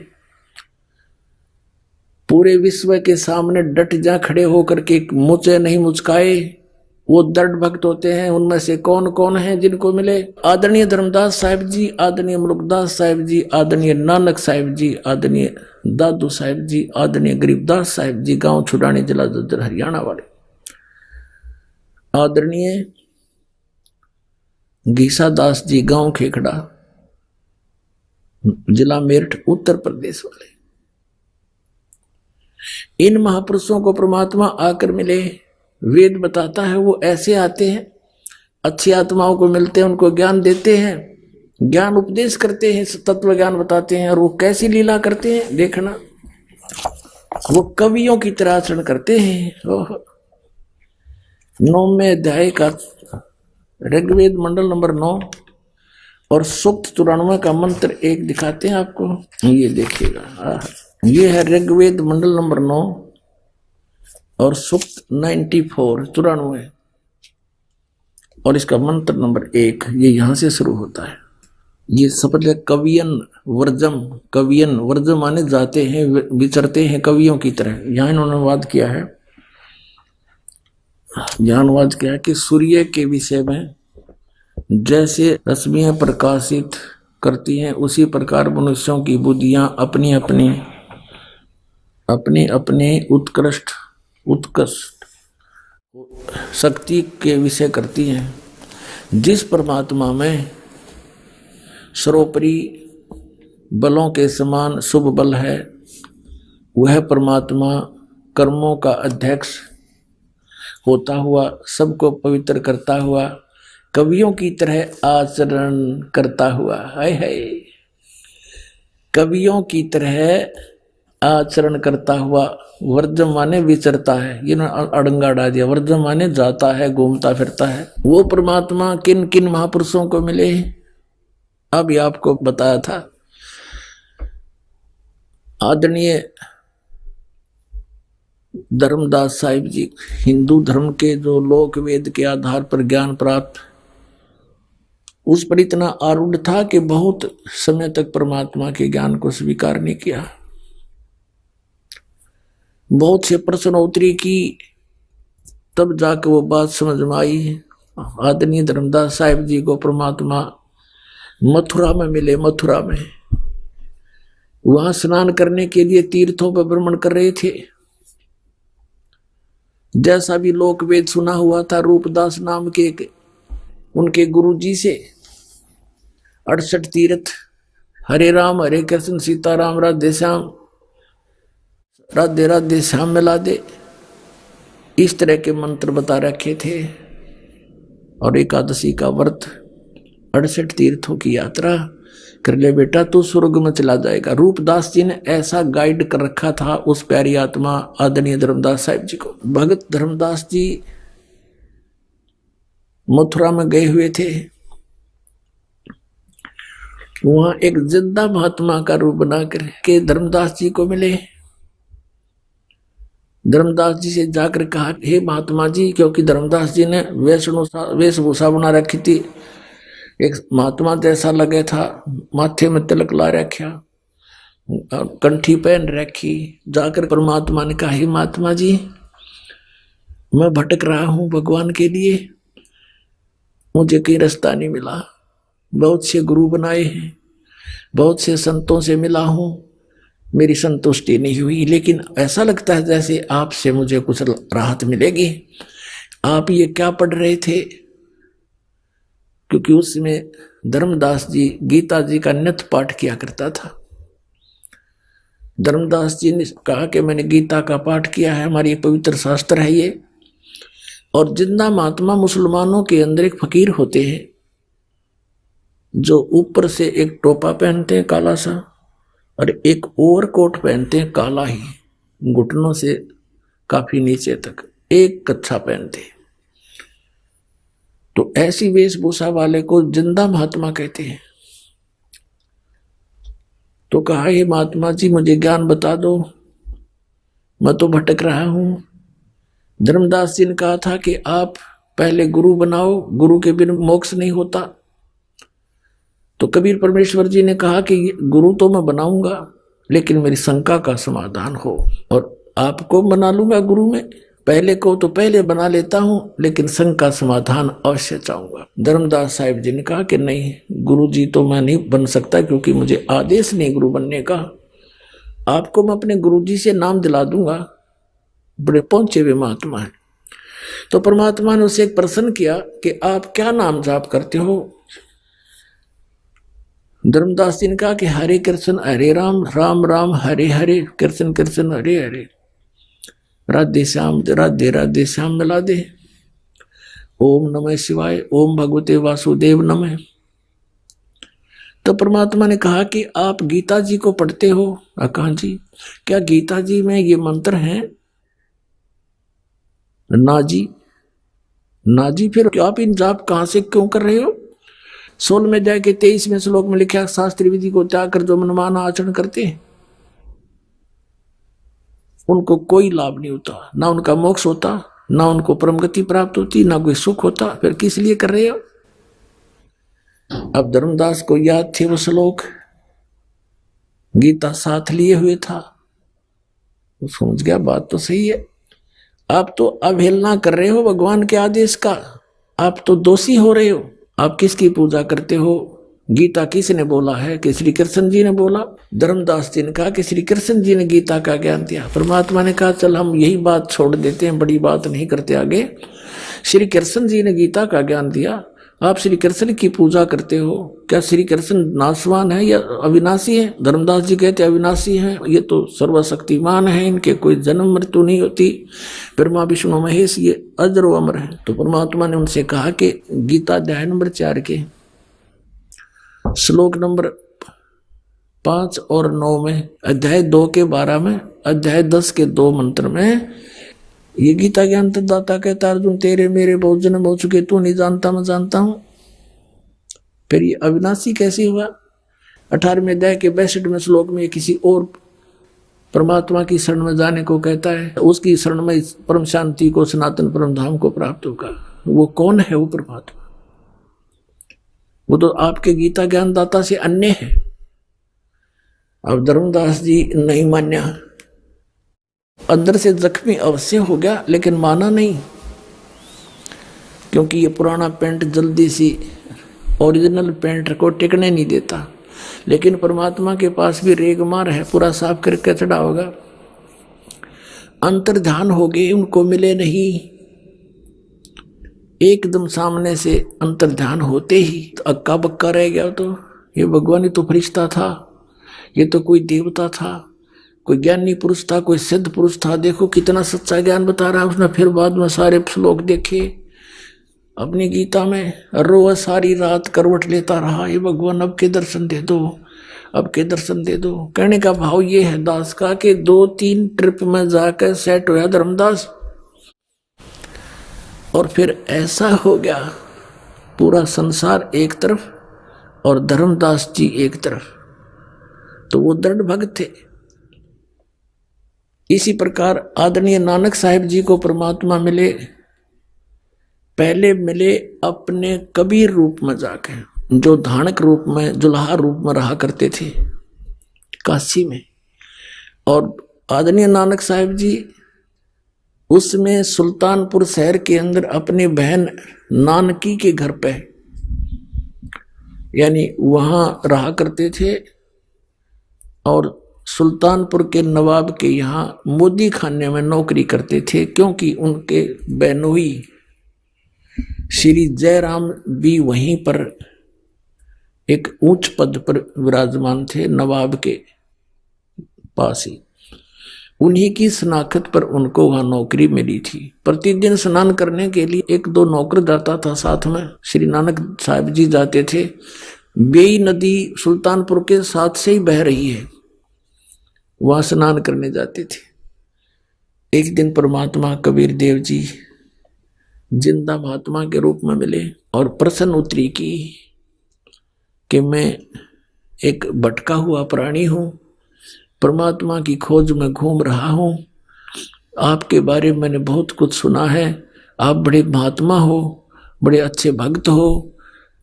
पूरे विश्व के सामने डट जा खड़े होकर के मुझे नहीं मुचकाए, वो दृढ़ भक्त होते हैं। उनमें से कौन कौन है जिनको मिले? आदरणीय धर्मदास साहिब जी, आदरणीय मुल्कदास साहिब जी, आदरणीय नानक साहिब जी, आदरणीय दादू साहिब जी, आदरणीय गरीबदास साहिब जी, गांव छुड़ानी, जिला झज्जर हरियाणा वाले, आदरणीय गीसा दास जी, गांव खेखड़ा, जिला मेरठ, उत्तर प्रदेश वाले। इन महापुरुषों को परमात्मा आकर मिले। वेद बताता है वो ऐसे आते हैं, अच्छी आत्माओं को मिलते हैं, उनको ज्ञान देते हैं, ज्ञान उपदेश करते हैं, तत्व ज्ञान बताते हैं। और वो कैसी लीला करते हैं देखना, वो कवियों की तरह आचरण करते हैं। 9वें अध्याय का ऋग्वेद मंडल नंबर 9 और सूक्त 94 का मंत्र 1 दिखाते हैं आपको, ये देखिएगा। ये है ऋग्वेद मंडल नंबर 9 और सूक्त 94 और इसका मंत्र नंबर 1, ये यहां से शुरू होता है। ये शब्द है कवियन वर्जम। कवियन वर्जम माने जाते हैं, विचरते हैं कवियों की तरह। यहां इन्होंने अनुवाद किया है, यहां अनुवाद किया है कि सूर्य के विषय में जैसे रश्मियां प्रकाशित करती हैं, उसी प्रकार मनुष्यों की बुद्धियां अपनी अपनी उत्कृष्ट शक्ति के विषय करती हैं। जिस परमात्मा में सर्वोपरि बलों के समान शुभ बल है, वह परमात्मा कर्मों का अध्यक्ष होता हुआ, सबको पवित्र करता हुआ, कवियों की तरह आचरण करता हुआ, हाय हाय, कवियों की तरह आचरण करता हुआ, वर्जम माने विचरता है, ये अड़ंगा डाल दिया, वर्जम माने जाता है, घूमता फिरता है। वो परमात्मा किन किन महापुरुषों को मिले, अभी आपको बताया था। आदरणीय धर्मदास साहिब जी, हिंदू धर्म के जो लोक वेद के आधार पर ज्ञान प्राप्त, उस पर इतना आरूढ़ था कि बहुत समय तक परमात्मा के ज्ञान को स्वीकार नहीं किया। बहुत से प्रश्नोत्तरी की, तब जाके वो बात समझ में आई। आदरणीय धर्मदास साहिब जी को परमात्मा मथुरा में मिले। मथुरा में वहां स्नान करने के लिए तीर्थों पर भ्रमण कर रहे थे। जैसा भी लोक वेद सुना हुआ था, रूपदास नाम के उनके गुरुजी से 68 तीर्थ, हरे राम हरे कृष्ण सीताराम राधे श्याम, राधे राधे श्याम मिला दे, इस तरह के मंत्र बता रखे थे। और एकादशी का व्रत, 68 तीर्थों की यात्रा कर ले बेटा, तू स्वर्ग में चला जाएगा। रूपदास जी ने ऐसा गाइड कर रखा था उस प्यारी आत्मा आदरणीय धर्मदास साहिब जी को। भगत धर्मदास जी मथुरा में गए हुए थे, वहां एक जिंदा महात्मा का रूप बनाकर के धर्मदास जी को मिले। धर्मदास जी से जाकर कहा, हे महात्मा जी, क्योंकि धर्मदास जी ने वेशभूषा बना रखी थी, एक महात्मा जैसा लगे था, माथे में तिलक ला रखा, कंठी पहन रखी। जाकर परमात्मा ने कहा, हे महात्मा जी, मैं भटक रहा हूं भगवान के लिए, मुझे कहीं रास्ता नहीं मिला, बहुत से गुरु बनाए हैं, बहुत से संतों से मिला हूं, मेरी संतुष्टि नहीं हुई, लेकिन ऐसा लगता है जैसे आपसे मुझे कुछ राहत मिलेगी। आप ये क्या पढ़ रहे थे? क्योंकि उसमें धर्मदास जी गीता जी का नित्य पाठ किया करता था। धर्मदास जी ने कहा कि मैंने गीता का पाठ किया है, हमारी पवित्र शास्त्र है ये। और जिंदा महात्मा मुसलमानों के अंदर एक फकीर होते हैं जो ऊपर से एक टोपा पहनते हैं काला सा, और एक ओवरकोट पहनते हैं काला ही, घुटनों से काफी नीचे तक एक कच्छा पहनते हैं। तो ऐसी वेशभूषा वाले को जिंदा महात्मा कहते हैं। तो कहा, हे महात्मा जी मुझे ज्ञान बता दो, मैं तो भटक रहा हूं। धर्मदास जी ने कहा था कि आप पहले गुरु बनाओ, गुरु के बिना मोक्ष नहीं होता। तो कबीर परमेश्वर जी ने कहा कि गुरु तो मैं बनाऊंगा, लेकिन मेरी शंका का समाधान हो, और आपको बना लूंगा गुरु में, पहले को तो पहले बना लेता हूं, लेकिन शंका समाधान अवश्य चाहूंगा। धर्मदास साहिब जी ने कहा कि नहीं, गुरु जी तो मैं नहीं बन सकता, क्योंकि मुझे आदेश नहीं गुरु बनने का। आपको मैं अपने गुरु जी से नाम दिला दूंगा, बड़े पहुंचे हुए महात्मा है। तो परमात्मा ने उसे एक प्रश्न किया कि आप क्या नाम जाप करते हो? धर्मदास जी ने कहा कि हरे कृष्ण हरे राम, राम राम हरे हरे, कृष्ण कृष्ण हरे हरे, राधे श्याम राधे राधे श्याम मिला दे, ओम नमः शिवाय, ओम भगवते वासुदेव नमः। तो परमात्मा ने कहा कि आप गीता जी को पढ़ते हो? कहा जी। क्या गीता जी में ये मंत्र हैं? ना जी, ना जी। फिर आप इन जाप कहां से क्यों कर रहे हो? 16वें अध्याय के 23वें श्लोक में लिखा, शास्त्रीय विधि को त्याग कर जो मनमाना आचरण करते हैं उनको कोई लाभ नहीं होता, ना उनका मोक्ष होता, ना उनको परम गति प्राप्त होती, ना कोई सुख होता। फिर किस लिए कर रहे हो? अब धर्मदास को याद थे वो श्लोक, गीता साथ लिए हुए था, वो समझ गया बात तो सही है। आप तो अवहेलना कर रहे हो भगवान के आदेश का, आप तो दोषी हो रहे हो। आप किसकी पूजा करते हो? गीता किसने बोला है? कि श्री कृष्ण जी ने बोला। धर्मदास जी ने कहा कि श्री कृष्ण जी ने गीता का ज्ञान दिया। परमात्मा ने कहा चल हम यही बात छोड़ देते हैं, बड़ी बात नहीं करते आगे। श्री कृष्ण जी ने गीता का ज्ञान दिया, आप श्री कृष्ण की पूजा करते हो। क्या श्री कृष्ण नाशवान है या अविनाशी है? धर्मदास जी कहते अविनाशी हैं, ये तो सर्वशक्तिमान है, इनके कोई जन्म मृत्यु नहीं होती, ब्रह्मा विष्णु महेश ये अजर व अमर है। तो परमात्मा ने उनसे कहा कि गीता अध्याय नंबर 4 के श्लोक नंबर 5 और 9 में, अध्याय 2 के 12 में, अध्याय 10 के 2 मंत्र में ये गीता ज्ञान दाता कहता अर्जुन तेरे मेरे बहुत जन्म हो चुके, तू नहीं जानता मैं जानता हूं। फिर ये अविनाशी कैसे हुआ? 18वें अध्याय के 62वें श्लोक में किसी और परमात्मा की शरण में जाने को कहता है, उसकी शरण में परम शांति को, सनातन परम धाम को प्राप्त होगा। वो कौन है? वो परमात्मा, वो तो आपके गीता ज्ञान दाता से अन्य है। अब धर्मदास जी नहीं मान्या, अंदर से जख्मी अवश्य हो गया, लेकिन माना नहीं, क्योंकि ये पुराना पेंट जल्दी सी ओरिजिनल पेंट को टिकने नहीं देता। लेकिन परमात्मा के पास भी रेगमार है, पूरा साफ करके चढ़ा होगा। अंतर्ध्यान हो गए, उनको मिले नहीं। एकदम सामने से अंतर्ध्यान होते ही तो अक्का बक्का रह गया। तो ये भगवान ही तो फरिश्ता था, ये तो कोई देवता था, कोई ज्ञानी पुरुष था, कोई सिद्ध पुरुष था। देखो कितना सच्चा ज्ञान बता रहा है उसने। फिर बाद में सारे श्लोक देखे अपनी गीता में, रोज सारी रात करवट लेता रहा, ये भगवान अब के दर्शन दे दो, अब के दर्शन दे दो। कहने का भाव ये है दास का कि 2-3 ट्रिप में जाकर सेट होया धर्मदास, और फिर ऐसा हो गया पूरा संसार एक तरफ और धर्मदास जी एक तरफ। तो वो दृढ़ भक्त थे। इसी प्रकार आदरणीय नानक साहिब जी को परमात्मा मिले, पहले मिले अपने कबीर रूप में जाके, जो धानक रूप में, जुल्हा रूप में रहा करते थे काशी में। और आदरणीय नानक साहिब जी उसमें सुल्तानपुर शहर के अंदर अपनी बहन नानकी के घर पे, यानी वहां रहा करते थे। और सुल्तानपुर के नवाब के यहाँ मोदी खाने में नौकरी करते थे, क्योंकि उनके बहनोई श्री जयराम भी वहीं पर एक ऊंच पद पर विराजमान थे, नवाब के पास ही। उन्हीं की शनाख्त पर उनको वहां नौकरी मिली थी। प्रतिदिन स्नान करने के लिए 1-2 नौकर जाता था साथ में, श्री नानक साहिब जी जाते थे। बेई नदी सुल्तानपुर के साथ से ही बह रही है, वहां स्नान करने जाते थे। एक दिन परमात्मा कबीर देव जी जिंदा महात्मा के रूप में मिले और प्रश्न उत्तरी की कि मैं एक भटका हुआ प्राणी हूं, परमात्मा की खोज में घूम रहा हूं। आपके बारे में मैंने बहुत कुछ सुना है, आप बड़े महात्मा हो, बड़े अच्छे भक्त हो,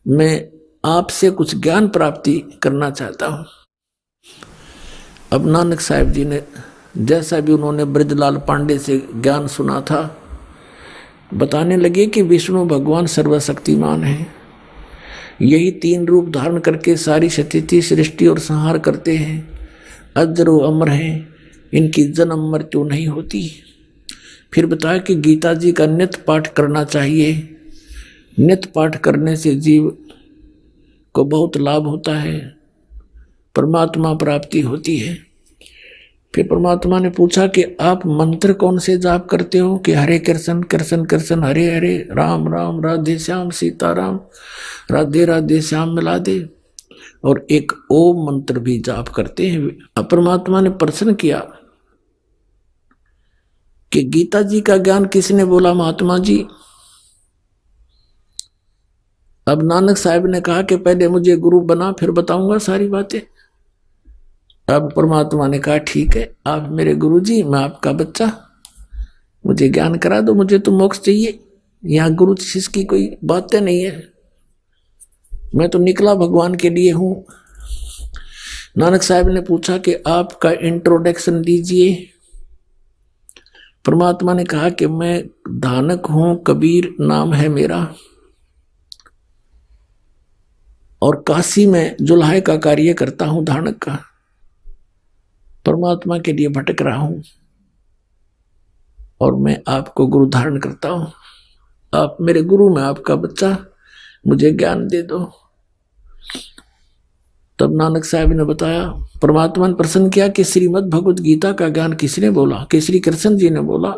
मैं आपसे कुछ ज्ञान प्राप्ति करना चाहता हूं। अब नानक साहब जी ने जैसा भी उन्होंने ब्रजलाल पांडे से ज्ञान सुना था, बताने लगे कि विष्णु भगवान सर्वशक्तिमान है, यही 3 रूप धारण करके सारी स्थिति सृष्टि और संहार करते हैं, अजर व अमर हैं, इनकी जन्म मृत्यु नहीं होती। फिर बताया कि गीता जी का नित्य पाठ करना चाहिए, नित्य पाठ करने से जीव को बहुत लाभ होता है, परमात्मा प्राप्ति होती है। फिर परमात्मा ने पूछा कि आप मंत्र कौन से जाप करते हो? कि हरे कृष्ण कृष्ण कृष्ण हरे हरे, राम राम राधे श्याम सीताराम, राधे राधे श्याम मिला दे, और एक ओम मंत्र भी जाप करते हैं। अब परमात्मा ने प्रश्न किया कि गीता जी का ज्ञान किसने बोला? महात्मा जी। अब नानक साहब ने कहा कि पहले मुझे गुरु बना, फिर बताऊंगा सारी बातें। अब परमात्मा ने कहा ठीक है, आप मेरे गुरु जी, मैं आपका बच्चा, मुझे ज्ञान करा दो, मुझे तो मोक्ष चाहिए। यहाँ गुरु शिष्य की कोई बातें नहीं है, मैं तो निकला भगवान के लिए हूं। नानक साहब ने पूछा कि आपका इंट्रोडक्शन दीजिए। परमात्मा ने कहा कि मैं धानक हूं, कबीर नाम है मेरा, और काशी में जुल्हे का कार्य करता हूं, धानक का, परमात्मा के लिए भटक रहा हूं, और मैं आपको गुरु धारण करता हूं। आप मेरे गुरु, मैं आपका बच्चा, मुझे ज्ञान दे दो। तब नानक साहब ने बताया, परमात्मा ने प्रश्न किया कि श्रीमद् भगवत गीता का ज्ञान किसने बोला? कि श्री कृष्ण जी ने बोला।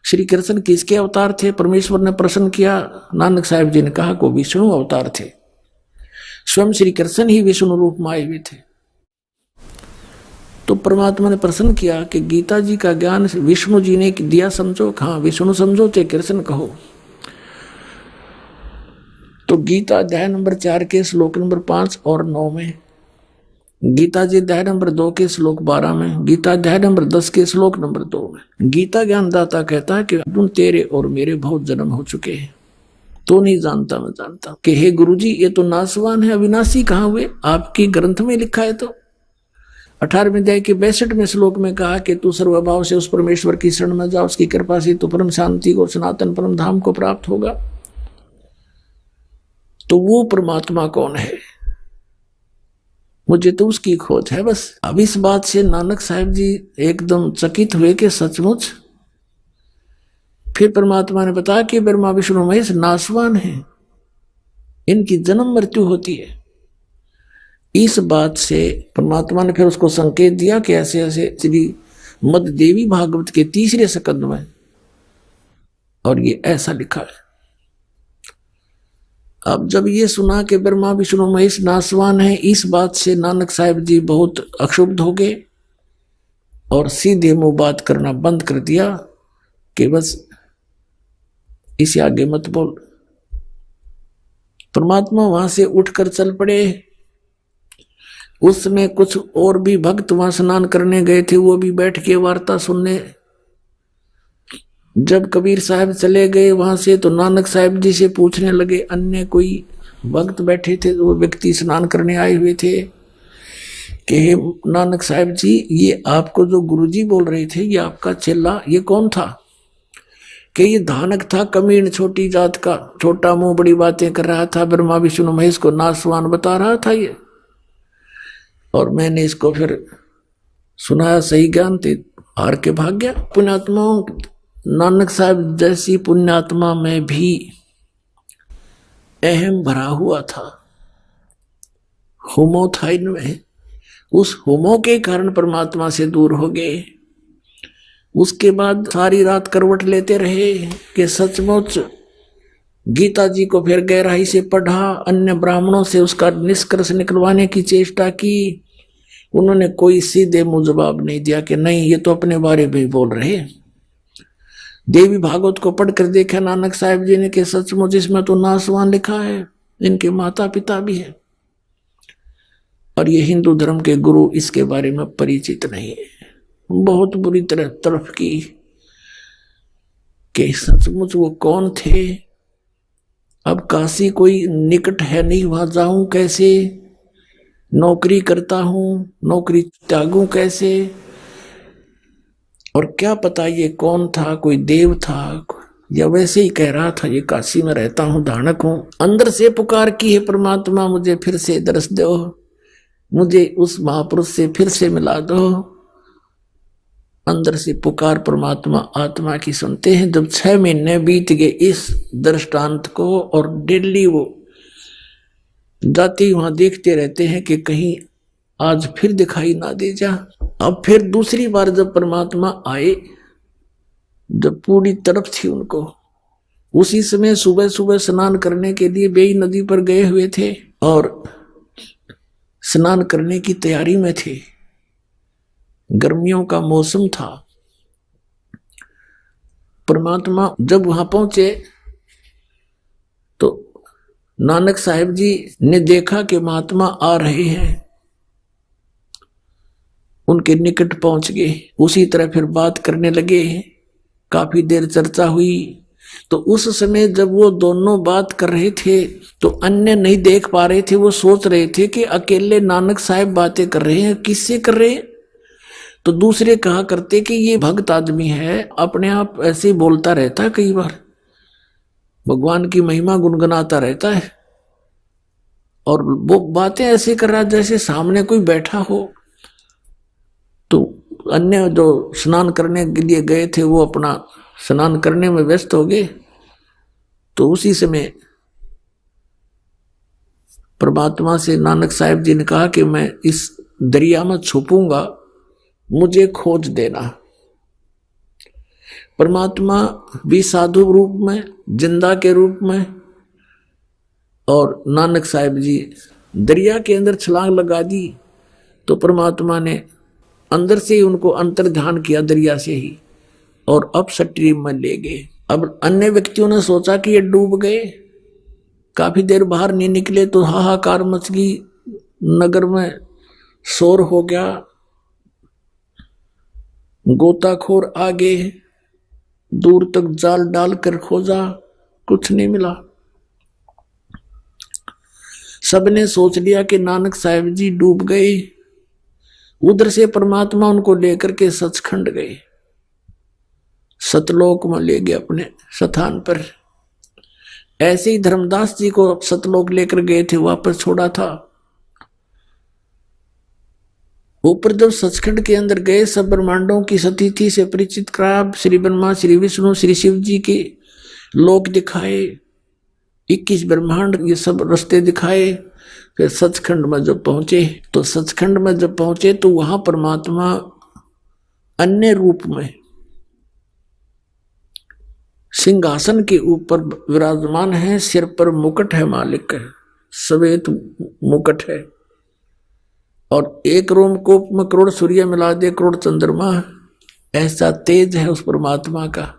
श्री कृष्ण किसके अवतार थे? परमेश्वर ने प्रश्न किया। नानक साहब जी ने कहा को विष्णु अवतार थे, स्वयं श्री कृष्ण ही विष्णु रूप में आए हुए थे। तो परमात्मा ने प्रश्न किया कि गीता जी का ज्ञान विष्णु जी ने दिया समझो? हाँ, विष्णु समझो चाहे कृष्ण कहो। तो गीता अध्याय नंबर 4 के श्लोक नंबर 5 और 9 में, गीता जी अध्याय नंबर 2 के श्लोक 12 में, गीता अध्याय नंबर 10 के श्लोक नंबर 2 में गीता ज्ञानदाता कहता है कि अर्जुन तेरे और मेरे बहुत जन्म हो चुके हैं, तो नहीं जानता मैं जानता। कि हे गुरुजी, ये तो नासवान है, अविनाशी कहाँ हुए? आपकी ग्रंथ में लिखा है। तो 18वें अध्याय के 62वें श्लोक में कहा कि तू सर्वभाव से उस परमेश्वर की शरण में जा, उसकी कृपा से तो परम शांति को, सनातन परम धाम को प्राप्त होगा। तो वो परमात्मा कौन है? मुझे तो उसकी खोज है बस। अब इस बात से नानक साहब जी एकदम चकित हुए कि सचमुच। फिर परमात्मा ने बताया कि ब्रह्मा विष्णु महेश नासवान है, इनकी जन्म मृत्यु होती है। इस बात से परमात्मा ने फिर उसको संकेत दिया कि ऐसे ऐसे श्री मद देवी भागवत के 3 स्कंद में, और ये ऐसा लिखा है। अब जब ये सुना कि ब्रह्मा विष्णु महेश नासवान है, इस बात से नानक साहब जी बहुत अक्षुब्ध हो गए और सीधे मुंह बात करना बंद कर दिया कि बस इसे आगे मत बोल। परमात्मा वहां से उठकर चल पड़े। उसमें कुछ और भी भक्त वहां स्नान करने गए थे, वो भी बैठ के वार्ता सुनने। जब कबीर साहब चले गए वहां से, तो नानक साहब जी से पूछने लगे, अन्य कोई भक्त बैठे थे, वो व्यक्ति स्नान करने आए हुए थे, कि नानक साहब जी, ये आपको जो गुरुजी बोल रहे थे, ये आपका चेला, ये कौन था? कि ये धानक था, कमीन, छोटी जात का, छोटा मुंह, बड़ी बातें कर रहा था, ब्रह्मा विष्णु महेश को नासवान बता रहा था ये। और मैंने इसको फिर सुनाया सही ज्ञान, थे हार के भाग गया। पुण्यात्माओं, नानक साहब जैसी पुण्यात्मा में भी अहम भरा हुआ था, होमो था इनमें। उस होमो के कारण परमात्मा से दूर हो गए। उसके बाद सारी रात करवट लेते रहे कि सचमुच गीता जी को फिर गहराई से पढ़ा, अन्य ब्राह्मणों से उसका निष्कर्ष निकलवाने की चेष्टा की। उन्होंने कोई सीधे मुंह जवाब नहीं दिया कि नहीं, ये तो अपने बारे में बोल रहे। देवी भागवत को पढ़कर देखा नानक साहब जी ने कि सचमुच इसमें तो नासवान लिखा है, इनके माता पिता भी है। और ये हिंदू धर्म के गुरु इसके बारे में परिचित नहीं है। बहुत बुरी तरह तरफ की कि सचमुच वो कौन थे। अब काशी कोई निकट है नहीं, वहां जाऊं कैसे, नौकरी करता हूं, नौकरी त्यागूं कैसे, और क्या पता ये कौन था, कोई देव था या वैसे ही कह रहा था ये काशी में रहता हूं, धानक हूं। अंदर से पुकार की है, परमात्मा मुझे फिर से दर्श दो, मुझे उस महापुरुष से फिर से मिला दो। अंदर से पुकार परमात्मा आत्मा की सुनते हैं। जब 6 महीने बीत गए इस दृष्टांत को, और डेली वो जाति वहां देखते रहते हैं कि कहीं आज फिर दिखाई ना दे जा। अब फिर दूसरी बार जब परमात्मा आए, जब पूरी तरफ थी उनको, उसी समय सुबह सुबह स्नान करने के लिए बेई नदी पर गए हुए थे और स्नान करने की तैयारी में थे। गर्मियों का मौसम था। परमात्मा जब वहां पहुंचे तो नानक साहिब जी ने देखा कि महात्मा आ रहे हैं, उनके निकट पहुंच गए। उसी तरह फिर बात करने लगे, काफी देर चर्चा हुई। तो उस समय जब वो दोनों बात कर रहे थे तो अन्य नहीं देख पा रहे थे, वो सोच रहे थे कि अकेले नानक साहिब बातें कर रहे हैं, किससे कर रहे हैं। तो दूसरे कहा करते कि ये भक्त आदमी है, अपने आप ऐसे ही बोलता रहता है, कई बार भगवान की महिमा गुनगुनाता रहता है, और वो बातें ऐसे कर रहा जैसे सामने कोई बैठा हो। तो अन्य जो स्नान करने के लिए गए थे वो अपना स्नान करने में व्यस्त हो गए। तो उसी समय परमात्मा से नानक साहिब जी ने कहा कि मैं इस दरिया में छुपूंगा, मुझे खोज देना। परमात्मा भी साधु रूप में, जिंदा के रूप में, और नानक साहिब जी दरिया के अंदर छलांग लगा दी। तो परमात्मा ने अंदर से ही उनको अंतर ध्यान किया दरिया से ही, और अब स्ट्रीम में ले गए। अब अन्य व्यक्तियों ने सोचा कि ये डूब गए, काफी देर बाहर नहीं निकले तो हाहाकार मच गई, नगर में शोर हो गया, गोताखोर आ गए, दूर तक जाल डालकर खोजा, कुछ नहीं मिला। सबने सोच लिया कि नानक साहिब जी डूब गए। उधर से परमात्मा उनको लेकर के सचखंड गए, सतलोक में ले गए अपने स्थान पर। ऐसे ही धर्मदास जी को सतलोक लेकर गए थे, वापस छोड़ा था। ऊपर जब सचखंड के अंदर गए, सब ब्रह्मांडों की स्थिति से परिचित कराया, श्री ब्रह्मा, श्री विष्णु, श्री शिव जी के लोक दिखाए, 21 ब्रह्मांड, ये सब रास्ते दिखाए। फिर सचखंड में जब पहुंचे तो सचखंड में जब पहुंचे तो वहां परमात्मा अन्य रूप में सिंहासन के ऊपर विराजमान है, सिर पर मुकुट है, मालिक है, श्वेत मुकुट है, और एक रोमकूप में करोड़ सूर्य मिला दे, करोड़ चंद्रमा, ऐसा तेज है उस परमात्मा का।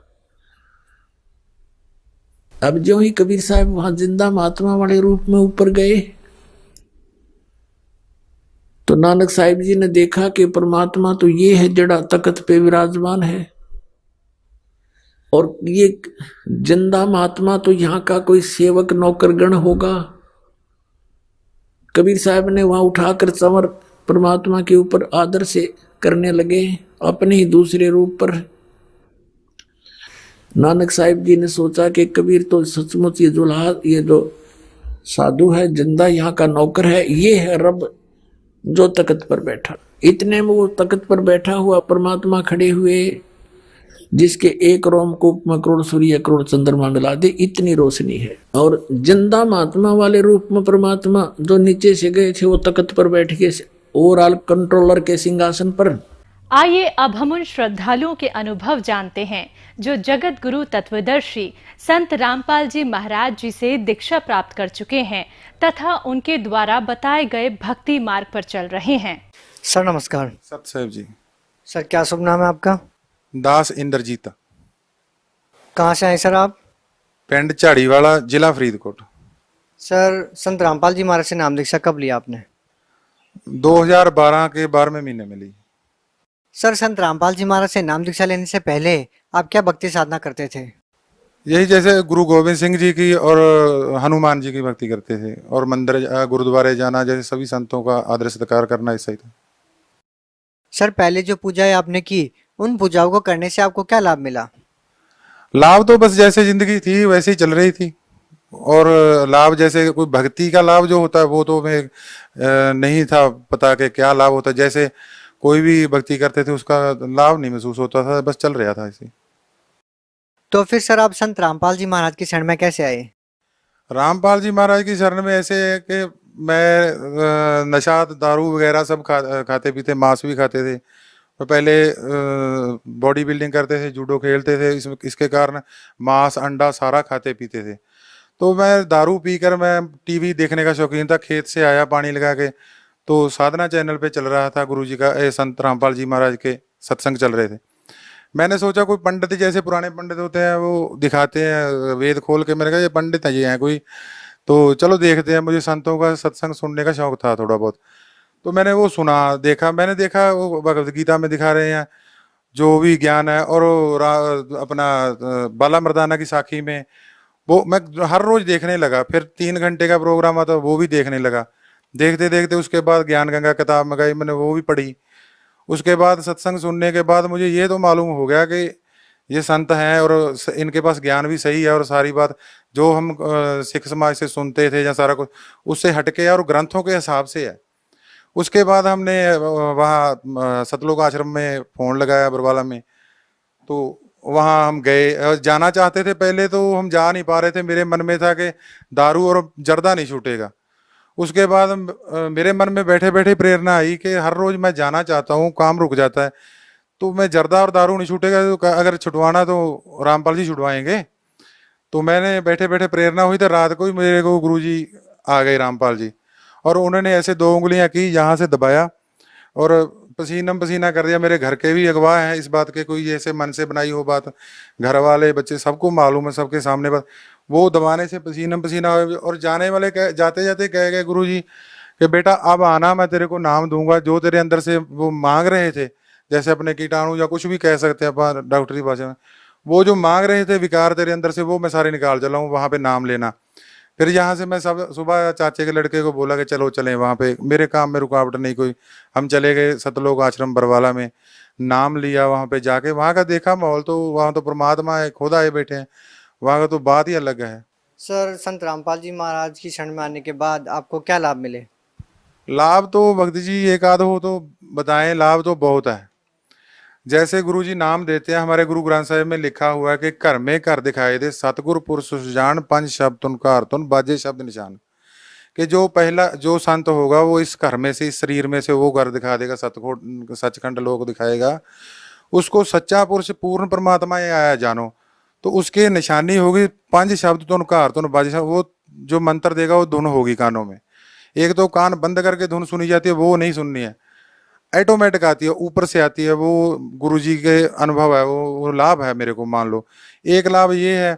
अब जो ही कबीर साहब वहां जिंदा महात्मा वाले रूप में ऊपर गए तो नानक साहिब जी ने देखा कि परमात्मा तो ये है जड़ा तख्त पे विराजमान है, और ये जिंदा महात्मा तो यहाँ का कोई सेवक नौकरगण होगा। कबीर साहब ने वहां उठाकर चंवर परमात्मा के ऊपर आदर से करने लगे, अपने ही दूसरे रूप पर। नानक साहिब जी ने सोचा कि कबीर तो सचमुच ये जुल्हा, ये जो साधु है, जिंदा यहाँ का नौकर है, ये है रब जो तख्त पर बैठा। इतने में वो तख्त पर बैठा हुआ परमात्मा खड़े हुए, जिसके एक रोमकूप में करोड़ सूर्य करोड़ चंद्रमा मिला दे, इतनी रोशनी है। और जिंदा महात्मा वाले रूप में परमात्मा जो नीचे से गए थे वो तख्त पर बैठ के ओवरऑल कंट्रोलर के सिंहासन पर। आइए अब हम उन श्रद्धालुओं के अनुभव जानते हैं जो जगत गुरु तत्वदर्शी संत रामपाल जी महाराज जी से दीक्षा प्राप्त कर चुके हैं तथा उनके द्वारा बताए गए भक्ति मार्ग पर चल रहे हैं। सर नमस्कार। सत साहब जी। सर क्या शुभ नाम है आपका? दास इंद्रजीत। कहाँ से आए सर आप? पिंड झाड़ीवाला, जिला फरीदकोट। सर संत रामपाल जी महाराज से नाम दीक्षा कब लिया आपने? 2012 के 12वें महीने मिली। सर, संत रामपाल जी महाराज से नाम दीक्षा लेने से पहले आप क्या भक्ति साधना करते थे? यही जैसे गुरु गोविंद सिंह जी की और हनुमान जी की भक्ति करते थे, और मंदिर गुरुद्वारे जाना, जैसे सभी संतों का आदर सत्कार करना, ऐसा ही था। सर, पहले जो पूजाएं आपने की, उन पूजाओं को करने से आपको क्या लाभ मिला? लाभ तो बस जैसे जिंदगी थी वैसे ही चल रही थी, और लाभ जैसे कोई भक्ति का लाभ जो होता है वो तो मैं नहीं था पता कि क्या लाभ होता है। जैसे कोई भी भक्ति करते थे उसका लाभ नहीं महसूस होता था, बस चल रहा था ऐसे। तो फिर सर, आप संत रामपाल जी महाराज की शरण में कैसे आए? रामपाल जी महाराज की शरण में ऐसे है कि मैं नशा दारू वगैरह सब खाते पीते, मांस भी खाते थे। मैं पहले बॉडी बिल्डिंग करते थे, जूडो खेलते थे, इसके कारण मांस अंडा सारा खाते पीते थे। तो मैं दारू पीकर मैं टीवी देखने का शौकीन था। खेत से आया पानी लगा के, तो साधना चैनल पे चल रहा था गुरुजी का संत रामपाल जी महाराज के सत्संग चल रहे थे। मैंने सोचा कोई पंडित, जैसे पुराने पंडित होते हैं वो दिखाते हैं वेद खोल के, मैंने कहा ये पंडित है, ये हैं कोई, तो चलो देखते हैं। मुझे संतों का सत्संग सुनने का शौक था थोड़ा बहुत, तो मैंने वो सुना, देखा, मैंने देखा वो भगवद गीता में दिखा रहे हैं जो भी ज्ञान है, और अपना बाला मर्दाना की साखी में वो मैं हर रोज देखने लगा। फिर 3 घंटे का प्रोग्राम आता, वो भी देखने लगा। देखते देखते उसके बाद ज्ञान गंगा किताब मंगाई, मैंने वो भी पढ़ी। उसके बाद सत्संग सुनने के बाद मुझे ये तो मालूम हो गया कि ये संत हैं और इनके पास ज्ञान भी सही है, और सारी बात जो हम सिख समाज से सुनते थे या सारा कुछ उससे हटके और ग्रंथों के हिसाब से है। उसके बाद हमने वहाँ सतलोक आश्रम में फोन लगाया बरवाला में, तो वहाँ हम गए। जाना चाहते थे पहले, तो हम जा नहीं पा रहे थे। मेरे मन में था कि दारू और जर्दा नहीं छूटेगा। उसके बाद मेरे मन में बैठे बैठे प्रेरणा आई कि हर रोज मैं जाना चाहता हूँ, काम रुक जाता है, तो मैं जर्दा और दारू नहीं छूटेगा, तो अगर छुटवाना तो रामपाल जी छुटवाएंगे। तो मैंने बैठे बैठे प्रेरणा हुई, तो रात को ही मेरे को गुरुजी आ गए रामपाल जी, और उन्होंने ऐसे 2 उंगलियां की, यहाँ से दबाया और पसीना पसीना कर दिया। मेरे घर के भी अगवा हैं इस बात के, कोई ऐसे मन से बनाई हो बात, घर वाले बच्चे सबको मालूम है, सबके सामने बात। वो दबाने से पसीना पसीना हो, और जाने वाले जाते जाते कह गए गुरुजी कि बेटा अब आना, मैं तेरे को नाम दूंगा, जो तेरे अंदर से वो मांग रहे थे, जैसे अपने कीटाणु या कुछ भी कह सकते हैं अपन डॉक्टरी भाषा में, वो जो मांग रहे थे विकार तेरे अंदर से, वो मैं सारे निकाल चला हूँ, वहां पे नाम लेना। फिर यहाँ से मैं सब सुबह चाचे के लड़के को बोला कि चलो चलें वहाँ पे, मेरे काम में रुकावट नहीं कोई। हम चले गए सतलोक आश्रम बरवाला में, नाम लिया। वहाँ पे जाके वहाँ का देखा माहौल, तो वहाँ तो परमात्मा है, खुद आए बैठे हैं, वहाँ का तो बात ही अलग है। सर, संत रामपाल जी महाराज की शरण में आने के बाद आपको क्या लाभ मिले? लाभ तो भक्त जी एक आध हो तो बताएं, लाभ तो बहुत है। जैसे गुरुजी नाम देते हैं, हमारे गुरु ग्रंथ साहिब में लिखा हुआ है कि घर में घर दिखाई दे सतगुर पुरुष सुजान, 5 शब्द तुन कार तुन बाजे शब्द निशान। कि जो पहला जो संत होगा वो इस घर में से, इस शरीर में से वो घर दिखा देगा, सचखंड लोक दिखाएगा, उसको सच्चा पुरुष पूर्ण परमात्मा आया जानो। तो उसके निशानी होगी 5 शब्द तुन कार तुन बाजे शब्द। वो जो मंत्र देगा वो धुन होगी कानों में। एक तो कान बंद करके धुन सुनी जाती है, वो नहीं सुननी है, ऑटोमेटिक आती है, ऊपर से आती है। वो गुरुजी के अनुभव है, वो लाभ है मेरे को। मान लो एक लाभ ये है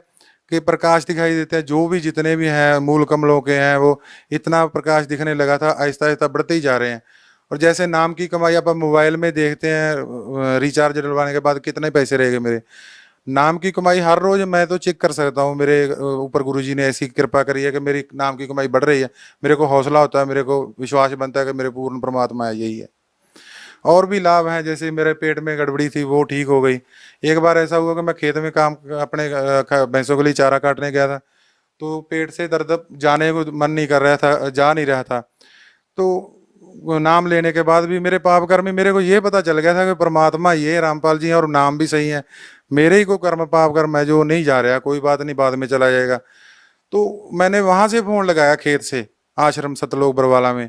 कि प्रकाश दिखाई देते हैं, जो भी जितने भी हैं मूल कमलों के हैं, वो इतना प्रकाश दिखने लगा था, आहिस्ता आहिस्ता बढ़ते ही जा रहे हैं। और जैसे नाम की कमाई आप मोबाइल में देखते हैं, रिचार्ज डलवाने के बाद कितने पैसे रह गए मेरे। नाम की कमाई हर रोज मैं तो चेक कर सकता हूँ, मेरे ऊपर गुरुजी ने ऐसी कृपा करी है कि मेरी नाम की कमाई बढ़ रही है। मेरे को हौसला होता है, मेरे को विश्वास बनता है कि मेरे पूर्ण परमात्मा है, यही है। और भी लाभ हैं, जैसे मेरे पेट में गड़बड़ी थी वो ठीक हो गई। एक बार ऐसा हुआ कि मैं खेत में काम अपने भैंसों के लिए चारा काटने गया था, तो पेट से दर्द जाने को मन नहीं कर रहा था, जा नहीं रहा था। तो नाम लेने के बाद भी मेरे पाप कर्म, मेरे को ये पता चल गया था कि परमात्मा ये रामपाल जी हैं और नाम भी सही है। मेरे ही को कर्म पाप कर्म है जो नहीं जा रहा, कोई बात नहीं, बाद में चला जाएगा। तो मैंने वहां से फोन लगाया खेत से आश्रम सतलोक बरवाला में,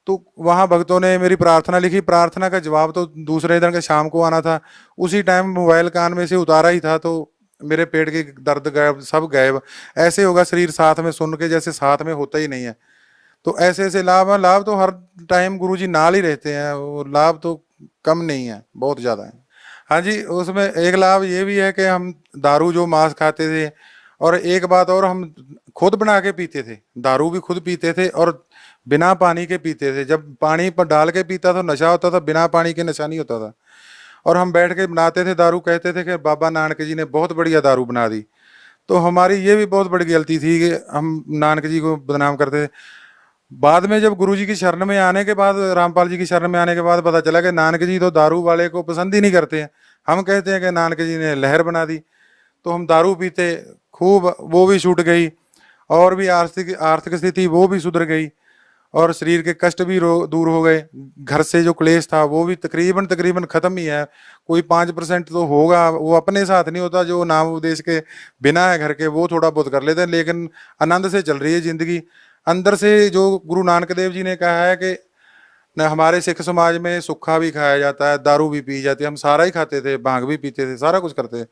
तो वहाँ भक्तों ने मेरी प्रार्थना लिखी। प्रार्थना का जवाब तो दूसरे दिन के शाम को आना था। उसी टाइम मोबाइल कान में से उतारा ही था, तो मेरे पेट के दर्द गायब, सब गायब। ऐसे होगा शरीर साथ में सुन के, जैसे साथ में होता ही नहीं है। तो ऐसे ऐसे लाभ हैं। लाभ तो हर टाइम गुरुजी नाल ही रहते हैं, वो लाभ तो कम नहीं है, बहुत ज़्यादा है। हाँ जी, उसमें एक लाभ ये भी है कि हम दारू जो मांस खाते थे, और एक बात और, हम खुद बना के पीते थे, दारू भी खुद पीते थे और बिना पानी के पीते थे। जब पानी पर डाल के पीता तो नशा होता था, बिना पानी के नशा नहीं होता था। और हम बैठ के बनाते थे दारू, कहते थे कि बाबा नानक जी ने बहुत बढ़िया दारू बना दी। तो हमारी ये भी बहुत बड़ी गलती थी कि हम नानक जी को बदनाम करते थे। बाद में जब गुरु जी की शरण में आने के बाद, रामपाल जी की शरण में आने के बाद पता चला कि नानक जी तो दारू वाले को पसंद ही नहीं करते हैं। हम कहते हैं कि नानक जी ने लहर बना दी। तो हम दारू पीते खूब, वो भी छूट गई, और भी आर्थिक आर्थिक स्थिति वो भी सुधर गई, और शरीर के कष्ट भी दूर हो गए। घर से जो क्लेश था वो भी तकरीबन तकरीबन खत्म ही है। कोई 5% तो होगा, वो अपने साथ नहीं होता, जो नाम उपदेश के बिना है घर के वो थोड़ा बहुत कर लेते हैं, लेकिन आनंद से चल रही है जिंदगी। अंदर से जो गुरु नानक देव जी ने कहा है कि न, हमारे सिख समाज में सुक्खा भी खाया जाता है, दारू भी पी जाती है, हम सारा ही खाते थे, भांग भी पीते थे, सारा कुछ करते थे।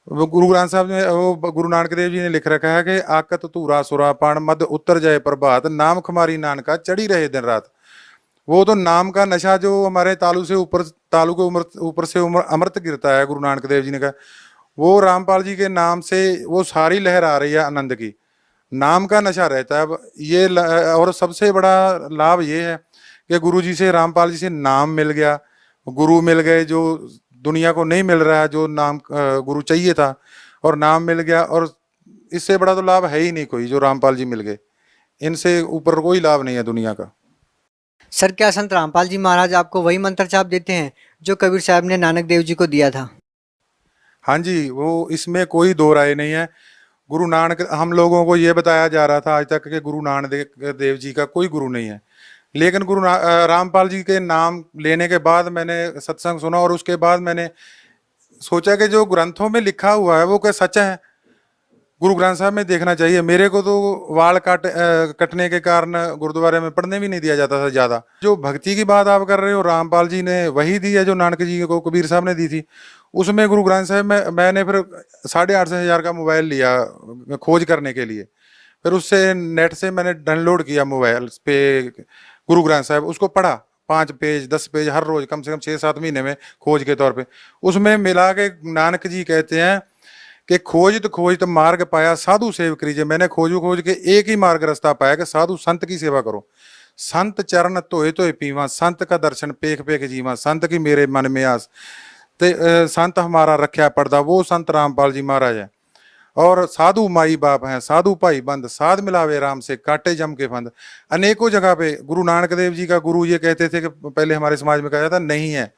वो गुरु ग्रंथ साहब ने, वो गुरु नानक देव जी ने लिख रखा है कि आकत धूरा सुरापान मद उत्तर जय प्रभात, नाम खमारी नानका चढ़ी रहे दिन रात। वो तो नाम का नशा जो हमारे तालू से ऊपर, तालू के ऊपर से अमृत गिरता है, गुरु नानक देव जी ने कहा, वो रामपाल जी के नाम से वो सारी लहर आ रही है आनंद की। नाम का नशा रहता है। अब ये और सबसे बड़ा लाभ ये है कि गुरु जी से, रामपाल जी से नाम मिल गया, गुरु मिल गए जो दुनिया को नहीं मिल रहा है, जो नाम गुरु चाहिए था, और नाम मिल गया। और इससे बड़ा तो लाभ है ही नहीं कोई, जो रामपाल जी मिल गए। इनसे ऊपर कोई लाभ नहीं है दुनिया का। सर क्या संत रामपाल जी महाराज आपको वही मंत्र चाप देते हैं जो कबीर साहब ने नानक देव जी को दिया था? हाँ जी, वो इसमें कोई दो राय नहीं है। गुरु नानक, हम लोगों को ये बताया जा रहा था आज तक कि गुरु नानक देव जी का कोई गुरु नहीं है, लेकिन रामपाल जी के नाम लेने के बाद मैंने सत्संग सुना, और उसके बाद मैंने सोचा कि जो ग्रंथों में लिखा हुआ है वो क्या सच है, गुरु ग्रंथ साहब में देखना चाहिए। मेरे को तो वाल कटने के कारण गुरुद्वारे में पढ़ने भी नहीं दिया जाता था ज़्यादा। जो भक्ति की बात आप कर रहे हो, रामपाल जी ने वही दी है जो नानक जी को कबीर साहब ने दी थी। उसमें गुरु ग्रंथ साहब में मैंने फिर 8,500 का मोबाइल लिया खोज करने के लिए। फिर उससे नेट से मैंने डाउनलोड किया मोबाइल पे गुरु ग्रंथ साहब, उसको पढ़ा 5 पेज 10 पेज हर रोज, कम से कम 6-7 महीने में खोज के तौर पे। उसमें मिला के नानक जी कहते हैं कि खोज मार्ग पाया साधु सेव करीजिए। मैंने खोज के एक ही मार्ग रास्ता पाया कि साधु संत की सेवा करो। संत चरण धोए धोए पीवा, संत का दर्शन पेख पेख जीवा, संत की मेरे मन में आस। ते संत हमारा रख्या पर्दा, वो संत रामपाल जी महाराज है। और साधु माई बाप हैं, साधु भाई बंद, साध मिलावे राम से काटे जम के फंद। अनेकों जगह पे गुरु नानक देव जी का गुरु ये कहते थे कि पहले हमारे समाज में कहा जाता नहीं है,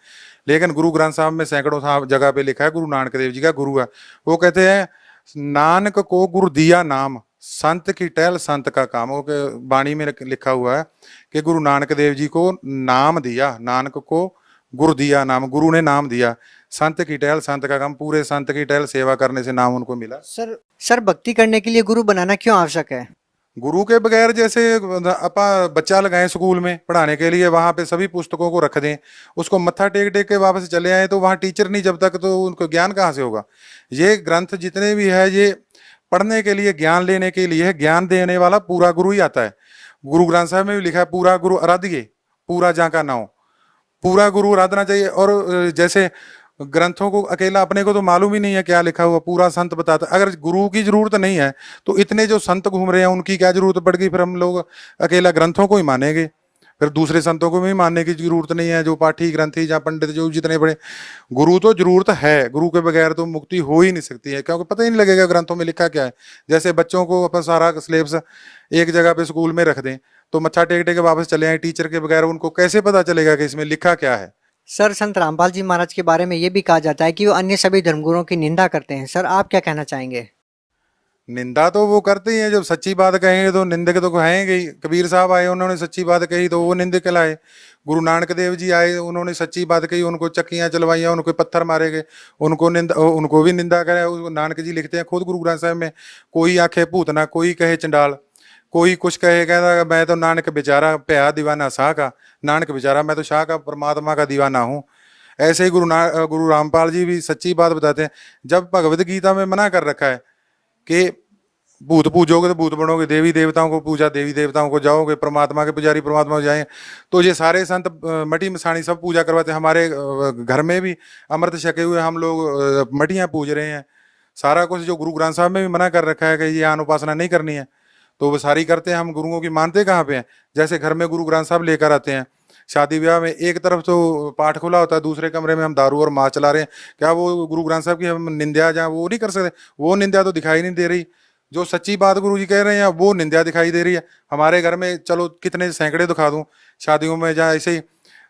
लेकिन गुरु ग्रंथ साहब में सैकड़ों जगह पे लिखा है गुरु नानक देव जी का गुरु है। वो कहते हैं नानक को गुरु दिया नाम, संत की टहल संत का काम। वो वाणी में लिखा हुआ है कि गुरु नानक देव जी को नाम दिया, नानक को गुरु दिया नाम, गुरु ने नाम दिया, संत की टहल संत का काम। पूरे संत की टहल सेवा करने से नाम उनको मिला। सर भक्ति करने के लिए गुरु बनाना क्यों आवश्यक है? गुरु के बगैर, जैसे अपा बच्चा लगाए स्कूल में पढ़ाने के लिए, वहां पे सभी पुस्तकों को रख दें, उसको मत्था टेक टेक के वापस चले आए, तो वहां टीचर नहीं जब तक, तो उनको ज्ञान कहाँ से होगा। ये ग्रंथ जितने भी है ये पढ़ने के लिए, ज्ञान लेने के लिए है। ज्ञान देने वाला पूरा गुरु ही आता है। गुरु ग्रंथ साहब में भी लिखा है पूरा गुरु आराध्य, पूरा जाका नाउ, पूरा गुरु आराधना चाहिए। और जैसे ग्रंथों को अकेला अपने को तो मालूम ही नहीं है क्या लिखा हुआ, पूरा संत बताता। अगर गुरु की जरूरत नहीं है तो इतने जो संत घूम रहे हैं उनकी क्या जरूरत पड़ गई? फिर हम लोग अकेला ग्रंथों को ही मानेंगे, फिर दूसरे संतों को भी मानने की जरूरत नहीं है, जो पाठी ग्रंथी या पंडित जो जितने बड़े। गुरु तो जरूरत है, गुरु के बगैर तो मुक्ति हो ही नहीं सकती है, क्योंकि पता ही नहीं लगेगा ग्रंथों में लिखा क्या है। जैसे बच्चों को अपन सारा सिलेबस एक जगह पे स्कूल में रख दें तो मत्था टेक टेक के वापस चले आए, टीचर के बगैर उनको कैसे पता चलेगा कि इसमें लिखा क्या है? सर संत रामपाल जी महाराज के बारे में ये भी कहा जाता है कि वो अन्य सभी धर्मगुरुओं की निंदा करते हैं। सर आप क्या कहना चाहेंगे? निंदा तो वो करते ही हैं, जब सच्ची बात कहेंगे तो निंदक तो कहेंगे ही। कबीर साहब आए, उन्होंने सच्ची बात कही तो वो निंदक कहलाए। गुरु नानक देव जी आए, उन्होंने सच्ची बात कही, उनको चक्कियां चलवाइयां, उनको पत्थर मारे गए, उनको भी निंदा करे। नानक जी लिखते हैं खुद गुरु ग्रंथ साहब में, कोई आखे भूतना, कोई कहे चंडाल, कोई कुछ कहे, कहता मैं तो नानक बेचारा प्या दीवाना शाह का, नानक बेचारा मैं तो शाह का परमात्मा का दीवाना हूँ। ऐसे ही गुरु रामपाल जी भी सच्ची बात बताते हैं। जब भगवत गीता में मना कर रखा है कि भूत पूजोगे तो भूत बनोगे, देवी देवताओं को पूजा, देवी देवताओं को जाओगे, परमात्मा के पुजारी परमात्मा को जाए, तो ये सारे संत मटी मसाणी सब पूजा करवाते हैं। हमारे घर में भी अमृत छके हुए हम लोग मटियाँ पूज रहे हैं। सारा कुछ जो गुरु ग्रंथ साहब में भी मना कर रखा है कि ये आन उपासना नहीं करनी है, तो वो सारी करते हैं, हम गुरुओं की मानते कहाँ पे हैं। जैसे घर में गुरु ग्रंथ साहब लेकर आते हैं, शादी ब्याह में एक तरफ तो पाठ खुला होता है, दूसरे कमरे में हम दारू और माँ चला रहे हैं, क्या वो गुरु ग्रंथ साहब की हम निंदा जहाँ वो नहीं कर सकते? वो निंदा तो दिखाई नहीं दे रही। जो सच्ची बात गुरु जी कह रहे हैं वो निंदा दिखाई दे रही है। हमारे घर में चलो कितने सैकड़े दिखा दूं शादियों में जहाँ ऐसे ही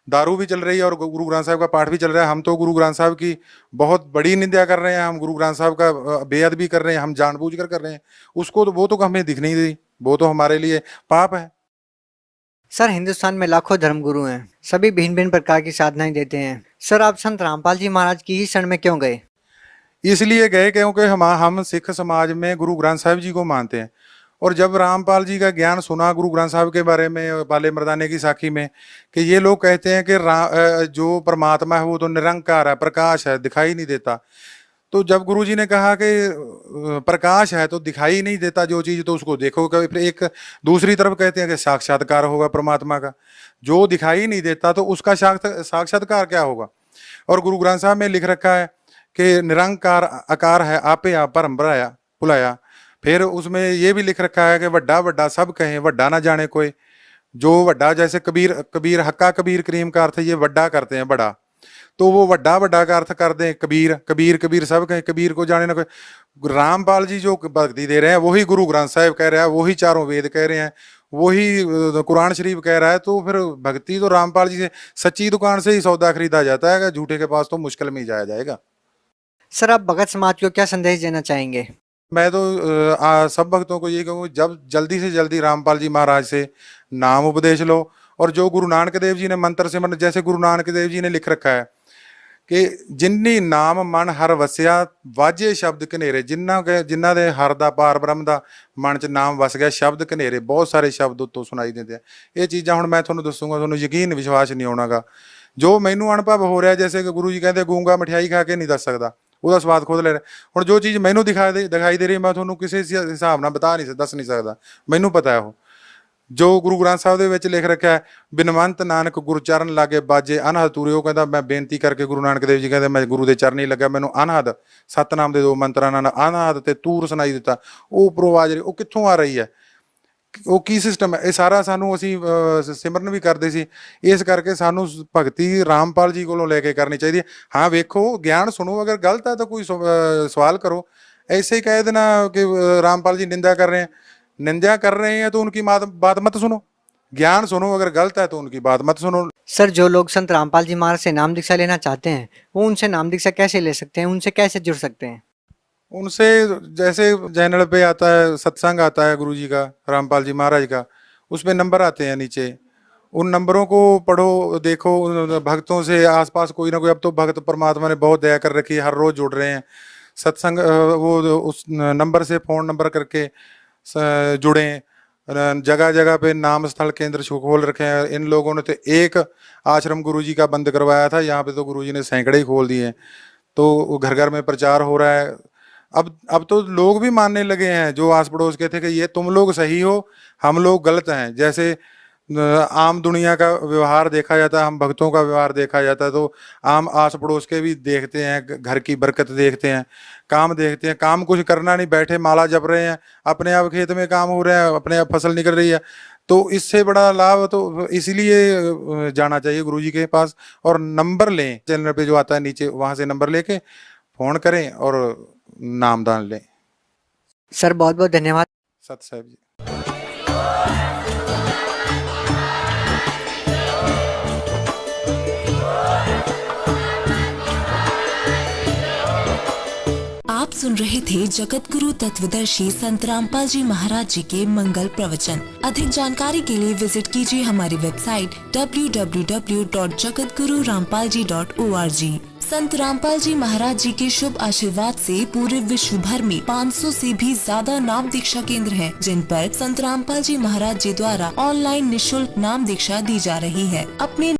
दारू भी चल रही है और गुरु ग्रंथ साहब का पाठ भी चल रहा है, हम तो गुरु ग्रंथ साहब की बहुत बड़ी निंदा कर रहे हैं, हम गुरु ग्रंथ साहब का बेअदबी भी कर रहे हैं, हम जानबूझ कर रहे हैं उसको, तो वो तो हमें दिख नहीं दी, वो तो हमारे लिए पाप है। सर हिंदुस्तान में लाखों धर्मगुरु हैं, सभी भिन्न भिन्न प्रकार की साधनाएं देते हैं। सर आप संत रामपाल जी महाराज की ही शरण में क्यों गए? इसलिए गए क्योंकि हम सिख समाज में गुरु ग्रंथ साहब जी को मानते हैं, और जब रामपाल जी का ज्ञान सुना गुरु ग्रंथ साहब के बारे में बाले मर्दाने की साखी में, कि ये लोग कहते हैं कि जो परमात्मा है वो तो निरंकार है, प्रकाश है, दिखाई नहीं देता। तो जब गुरु जी ने कहा कि प्रकाश है तो दिखाई नहीं देता जो चीज़, तो उसको देखो। एक दूसरी तरफ कहते हैं कि साक्षात्कार होगा परमात्मा का, जो दिखाई नहीं देता तो उसका साक्षात्कार क्या होगा। और गुरु ग्रंथ साहब में लिख रखा है कि निरंकार आकार है, आपे आप परम बुलाया बुलाया। फिर उसमें ये भी लिख रखा है कि वड्डा वड्डा सब कहें वड्डा ना जाने कोई। जो वड्डा, जैसे कबीर हक्का कबीर करीम का अर्थ ये वड्डा करते हैं, बड़ा, तो वो वड्डा वड्डा का अर्थ कर दें कबीर सब कहें, कबीर को जाने ना कोई। रामपाल जी जो भक्ति दे रहे हैं वही गुरु ग्रंथ साहब कह रहा है, वही चारों वेद कह रहे हैं, वही कुरान शरीफ कह रहा है। तो फिर भक्ति तो रामपाल जी से, सच्ची दुकान से ही सौदा खरीदा जाता है, झूठे के पास तो मुश्किल में ही जाया जाएगा। सर आप भगत समाज को क्या संदेश देना चाहेंगे? मैं तो सब भक्तों को ये कहूँ, जब जल्दी से जल्दी रामपाल जी महाराज से नाम उपदेश लो। और जो गुरु नानक देव जी ने मंत्र सिमरन, जैसे गुरु नानक देव जी ने लिख रखा है कि जिन्नी नाम मन हर वसिया वाजे शब्द कनेरे, जिन्ना दे हर दा पार ब्रह्म दा मन च नाम वस गया, शब्द कनेरे, बहुत सारे शब्द उत्तों सुनाई देते हैं। ये चीज़ां हुण मैं तुहानूं दसूंगा, तुहानूं यकीन विश्वास नहीं होणागा। जो मैनू अनुभव हो रहा, जैसे कि गुरु जी कहते गूंगा मिठाई खा के नहीं दस सकता, ਉਹਦਾ ਸਵਾਦ ਖੁਦ ਲੈ ਰਿਹਾ। ਹੁਣ ਜੋ ਚੀਜ਼ ਮੈਨੂੰ ਦਿਖਾਈ ਦੇ ਰਹੀ ਮੈਂ ਤੁਹਾਨੂੰ ਕਿਸੇ ਹਿਸਾਬ ਨਾਲ ਦੱਸ ਨਹੀਂ ਸਕਦਾ, ਮੈਨੂੰ ਪਤਾ ਹੈ ਉਹ ਜੋ ਗੁਰੂ ਗ੍ਰੰਥ ਸਾਹਿਬ ਦੇ ਵਿੱਚ ਲਿਖ ਰੱਖਿਆ ਹੈ। ਬਿਨਵੰਤ ਨਾਨਕ ਗੁਰਚਰਨ ਲਾਗੇ ਬਾਜੇ ਅਨਹਦ ਤੂਰੇ। ਉਹ ਕਹਿੰਦਾ ਮੈਂ ਬੇਨਤੀ ਕਰਕੇ, ਗੁਰੂ ਨਾਨਕ ਦੇਵ ਜੀ ਕਹਿੰਦੇ ਮੈਂ ਗੁਰੂ ਦੇ ਚਰਨੀ ਲੱਗਾ, ਮੈਨੂੰ ਅਨਹਦ ਸਤਨਾਮ ਦੇ 2 ਮੰਤਰਾਂ ਨਾਲ ਅਨਹਦ ਤੇ ਤੂਰ ਸੁਣਾਈ ਦਿੱਤਾ। ਉਹ ਉੱਪਰੋਂ ਆਵਾਜ਼ ਉਹ ਕਿੱਥੋਂ ਆ ਰਹੀ ਹੈ, ਉਹ ਕੀ ਸਿਸਟਮ ਹੈ, ਇਹ ਸਾਰਾ ਸਾਨੂੰ ਅਸੀਂ ਸਿਮਰਨ ਵੀ ਕਰਦੇ ਸੀ। ਇਸ ਕਰਕੇ ਸਾਨੂੰ ਭਗਤੀ ਰਾਮਪਾਲ ਜੀ ਕੋਲੋਂ ਲੈ ਕੇ ਕਰਨੀ ਚਾਹੀਦੀ ਹੈ। ਹਾਂ ਵੇਖੋ, ਗਿਆਨ ਸੁਣੋ, ਅਗਰ ਗਲਤ ਹੈ ਤਾਂ ਕੋਈ सवाल करो। ऐसे ही कह देना कि रामपाल जी निंदा कर रहे हैं तो उनकी बात मत सुनो, ज्ञान सुनो, अगर गलत है तो उनकी बात मत सुनो। सर जो लोग संत रामपाल जी महाराज से नाम दीक्षा लेना चाहते हैं वो उनसे नाम दीक्षा कैसे ले सकते हैं, उनसे कैसे जुड़ सकते हैं? उनसे जैसे चैनल पे आता है, सत्संग आता है गुरु जी का, रामपाल जी महाराज का, उसमें नंबर आते हैं नीचे, उन नंबरों को पढ़ो, देखो, भक्तों से आसपास कोई ना कोई, अब तो भक्त परमात्मा ने बहुत दया कर रखी है, हर रोज जुड़ रहे हैं सत्संग, वो उस नंबर से फ़ोन नंबर करके जुड़ें। जगह जगह पे नाम स्थल केंद्र खोल रखे हैं इन लोगों ने। तो एक आश्रम गुरु जी का बंद करवाया था, यहाँ पे तो गुरु जी ने सैकड़े ही खोल दिए हैं, तो घर घर में प्रचार हो रहा है। अब तो लोग भी मानने लगे हैं, जो आस पड़ोस के थे कि ये तुम लोग सही हो, हम लोग गलत हैं। जैसे आम दुनिया का व्यवहार देखा जाता है, हम भक्तों का व्यवहार देखा जाता है, तो आम आस पड़ोस के भी देखते हैं, घर की बरकत देखते हैं, काम देखते हैं। काम कुछ करना नहीं, बैठे माला जप रहे हैं, अपने आप खेत में काम हो रहा है, अपने आप फसल निकल रही है, तो इससे बड़ा लाभ तो इसलिए जाना चाहिए गुरु जी के पास। और नंबर लें, चैनल पे जो आता है नीचे, वहाँ से नंबर लेके फ़ोन करें और नामदान लें। सर बहुत बहुत धन्यवाद। सत साहब जी। आप सुन रहे थे जगत गुरु तत्वदर्शी संत रामपाल जी महाराज जी के मंगल प्रवचन। अधिक जानकारी के लिए विजिट कीजिए हमारी वेबसाइट www.jagatgururampalji.org। संत रामपाल जी महाराज जी के शुभ आशीर्वाद से पूरे विश्व भर में 500 से भी ज्यादा नाम दीक्षा केंद्र हैं, जिन पर संत रामपाल जी महाराज जी द्वारा ऑनलाइन निःशुल्क नाम दीक्षा दी जा रही है। अपने